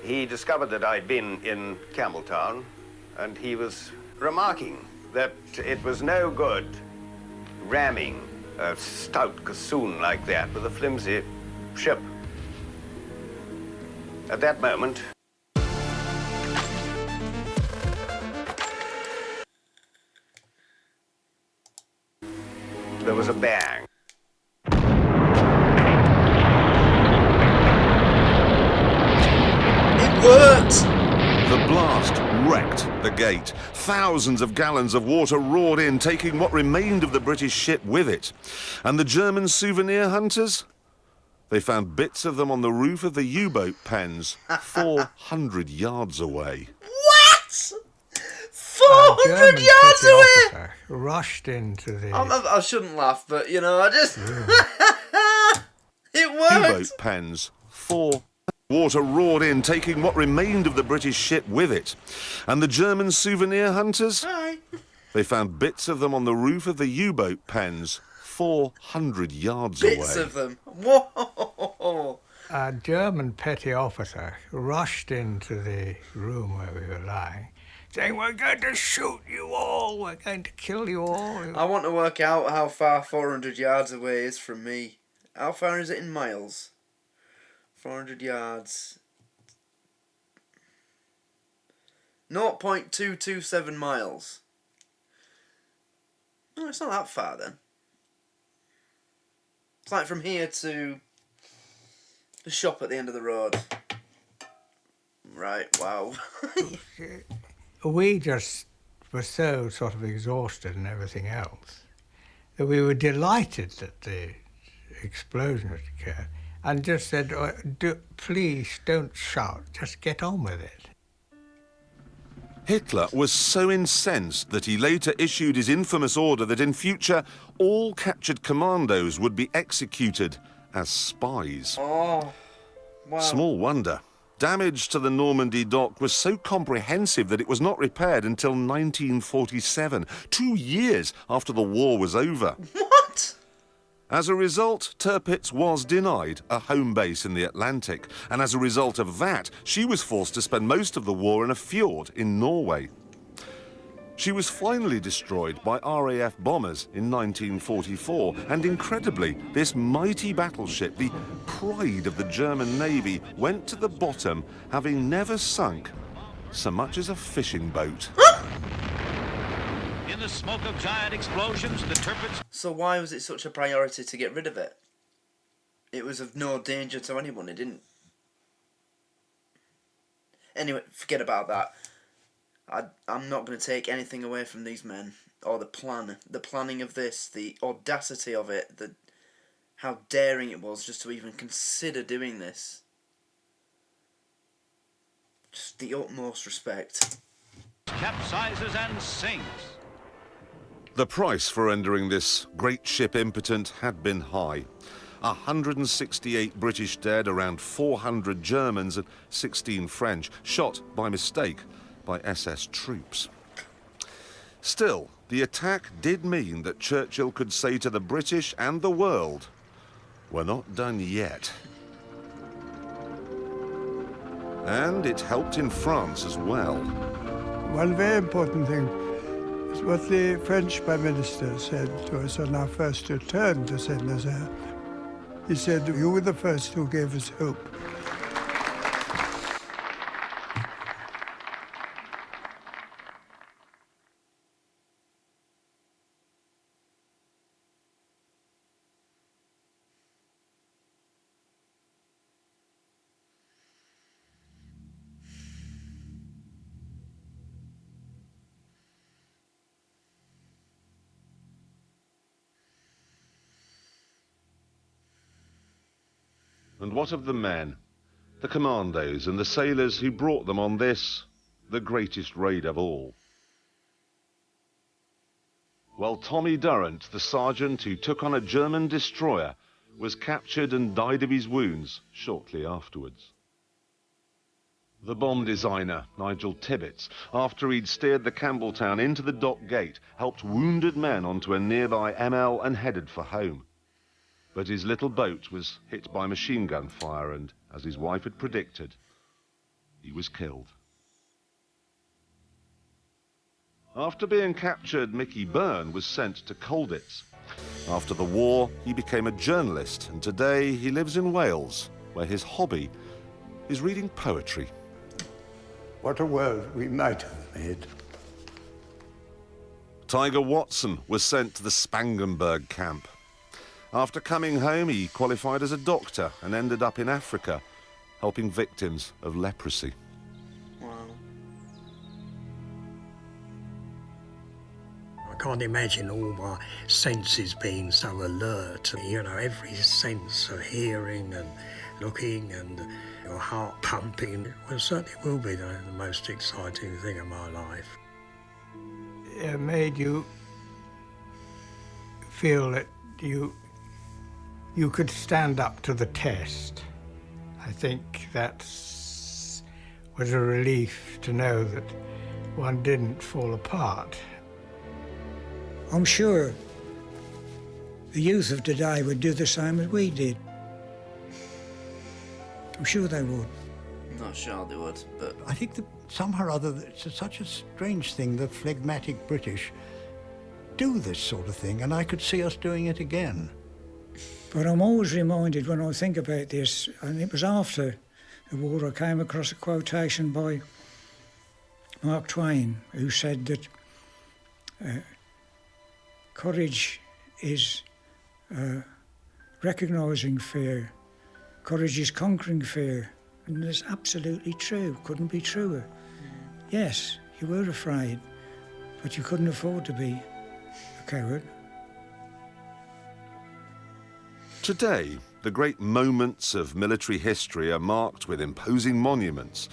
He discovered that I'd been in Campbelltown, and he was remarking that it was no good ramming a stout gossoon like that with a flimsy ship. At that moment, there was a bang. It worked! The blast wrecked the gate. Thousands of gallons of water roared in, taking what remained of the British ship with it. And the German souvenir hunters? They found bits of them on the roof of the U-boat pens 400 yards away. What? 400 yards away! Officer rushed into the... I shouldn't laugh, but, you know, I just... It worked! U-boat pens. 4. Water roared in, taking what remained of the British ship with it. And the German souvenir hunters? Hi. They found bits of them on the roof of the U-boat pens, 400 yards away. Bits of them. Whoa! A German petty officer rushed into the room where we were lying, saying, "We're going to shoot you all, we're going to kill you all." I want to work out how far 400 yards away is from me. How far is it in miles? 400 yards. 0.227 miles. No, it's not that far then. It's like from here to the shop at the end of the road. Right, wow. We just were so sort of exhausted and everything else that we were delighted that the explosion had occurred and just said, "Oh, please don't shout, just get on with it." Hitler was so incensed that he later issued his infamous order that in future all captured commandos would be executed as spies. Oh, wow. Small wonder. Damage to the Normandy dock was so comprehensive that it was not repaired until 1947, 2 years after the war was over. What? As a result, Tirpitz was denied a home base in the Atlantic, and as a result of that, she was forced to spend most of the war in a fjord in Norway. She was finally destroyed by RAF bombers in 1944, and incredibly, this mighty battleship, the pride of the German Navy, went to the bottom, having never sunk so much as a fishing boat. In the smoke of giant explosions, the Tirpitz... So why was it such a priority to get rid of it? It was of no danger to anyone, it didn't... Anyway, forget about that. I'm not going to take anything away from these men, or the planning of this, the audacity of it, how daring it was just to even consider doing this. Just the utmost respect. capsizes and sinks. The price for rendering this great ship impotent had been high. 168 British dead, around 400 Germans and 16 French, shot by mistake by SS troops. Still, the attack did mean that Churchill could say to the British and the world, "We're not done yet." And it helped in France as well. One very important thing is what the French Prime Minister said to us on our first return to Saint-Nazaire. He said, "You were the first who gave us hope." And what of the men, the commandos and the sailors who brought them on this, the greatest raid of all? Well, Tommy Durrant, the sergeant who took on a German destroyer, was captured and died of his wounds shortly afterwards. The bomb designer, Nigel Tibbets, after he'd steered the Campbelltown into the dock gate, helped wounded men onto a nearby ML and headed for home. But his little boat was hit by machine gun fire and, as his wife had predicted, he was killed. After being captured, Mickey Byrne was sent to Colditz. After the war, he became a journalist, and today he lives in Wales, where his hobby is reading poetry. What a world we might have made. Tiger Watson was sent to the Spangenberg camp. After coming home, he qualified as a doctor and ended up in Africa, helping victims of leprosy. Wow. I can't imagine all my senses being so alert. You know, every sense of hearing and looking and your heart pumping. Well, certainly will be the most exciting thing of my life. made you feel that you could stand up to the test. I think that was a relief to know that one didn't fall apart. I'm sure the youth of today would do the same as we did. I'm sure they would. Not sure they would, but I think that somehow or other it's such a strange thing that phlegmatic British do this sort of thing, and I could see us doing it again. But I'm always reminded when I think about this, and it was after the war, I came across a quotation by Mark Twain, who said that courage is recognising fear, courage is conquering fear, and that's absolutely true, couldn't be truer. Yes, you were afraid, but you couldn't afford to be a coward. Today, the great moments of military history are marked with imposing monuments,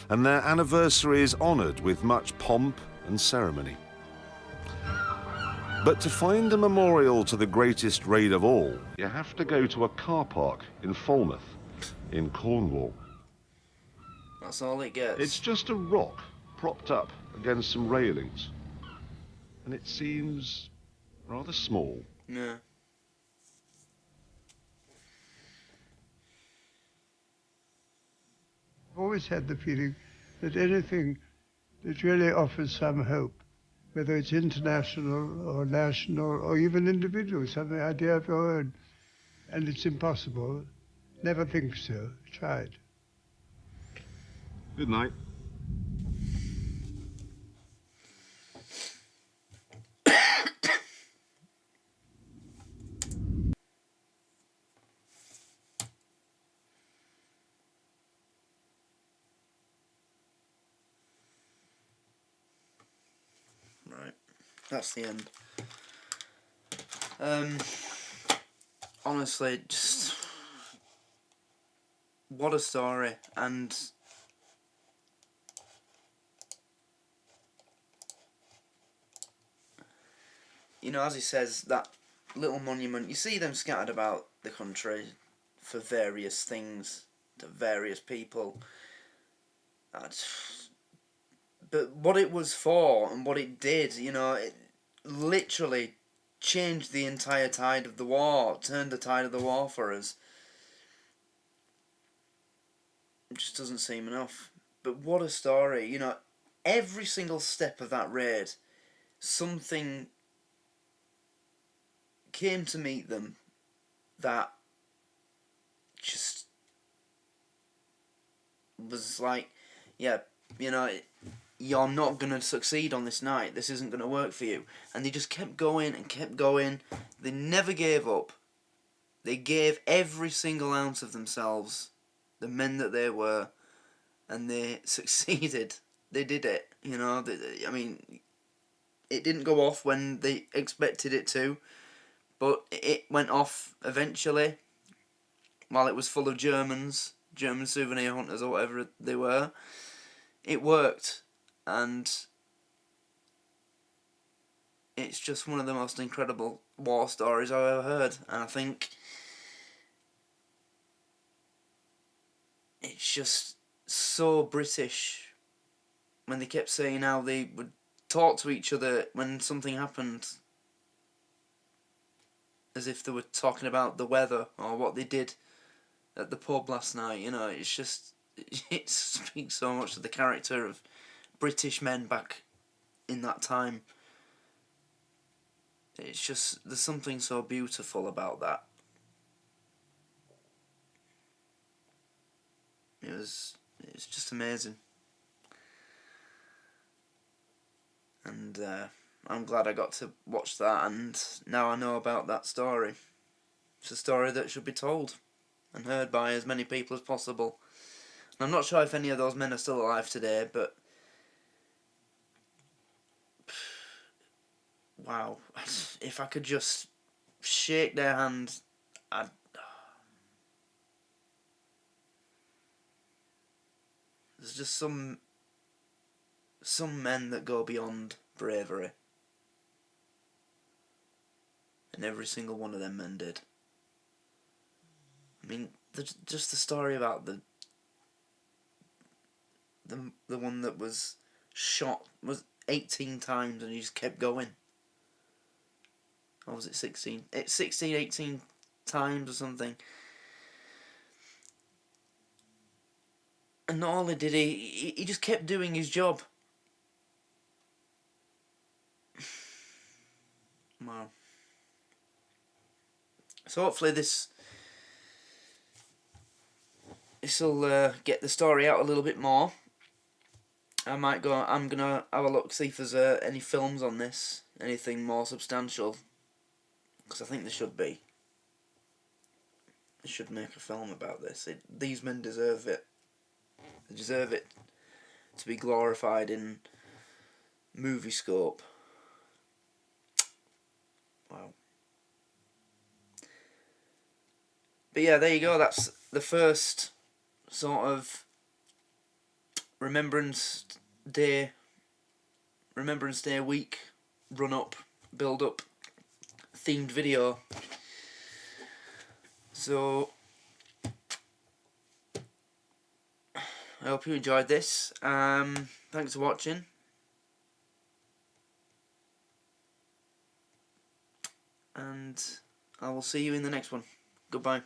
and their anniversary is honoured with much pomp and ceremony. But to find a memorial to the greatest raid of all, you have to go to a car park in Falmouth, in Cornwall. That's all it gets. It's just a rock propped up against some railings, and it seems rather small. Yeah. I've always had the feeling that anything that really offers some hope, whether it's international or national or even individual, some idea of your own, and it's impossible, never think so. Try it. Good night. Right, that's the end. Honestly, just what a story. And you know, as he says, that little monument, you see them scattered about the country for various things to various people. But what it was for and what it did, you know, it literally changed the entire tide of the war, turned the tide of the war for us. It just doesn't seem enough. But what a story, you know, every single step of that raid, something came to meet them that just was like, yeah, you know, you're not going to succeed on this night. This isn't going to work for you. And they just kept going and kept going. They never gave up. They gave every single ounce of themselves, the men that they were, and they succeeded. They did it, you know. I mean, it didn't go off when they expected it to, but it went off eventually, while it was full of Germans, German souvenir hunters or whatever they were. It worked, and it's just one of the most incredible war stories I've ever heard. And I think it's just so British when they kept saying how they would talk to each other when something happened, as if they were talking about the weather or what they did at the pub last night. You know, it's just, it speaks so much to the character of British men back in that time. It's just, there's something so beautiful about that. It's just amazing. And I'm glad I got to watch that, and now I know about that story. It's a story that should be told and heard by as many people as possible. And I'm not sure if any of those men are still alive today, but wow, if I could just shake their hand, I'd... There's just some men that go beyond bravery, And every single one of them men did. I mean, just the story about the one that was shot was 18 times and he just kept going. Or was it 16? It's 16, 18 times or something. And not only did he just kept doing his job. Wow. So hopefully this'll get the story out a little bit more. I'm gonna have a look, see if there's any films on this, anything more substantial, because I think there should be. They should make a film about this. These men deserve it. They deserve it to be glorified in movie scope. Wow. But yeah, there you go. That's the first sort of Remembrance Day week run up, build up themed video. So I hope you enjoyed this. Thanks for watching. And I will see you in the next one. Goodbye.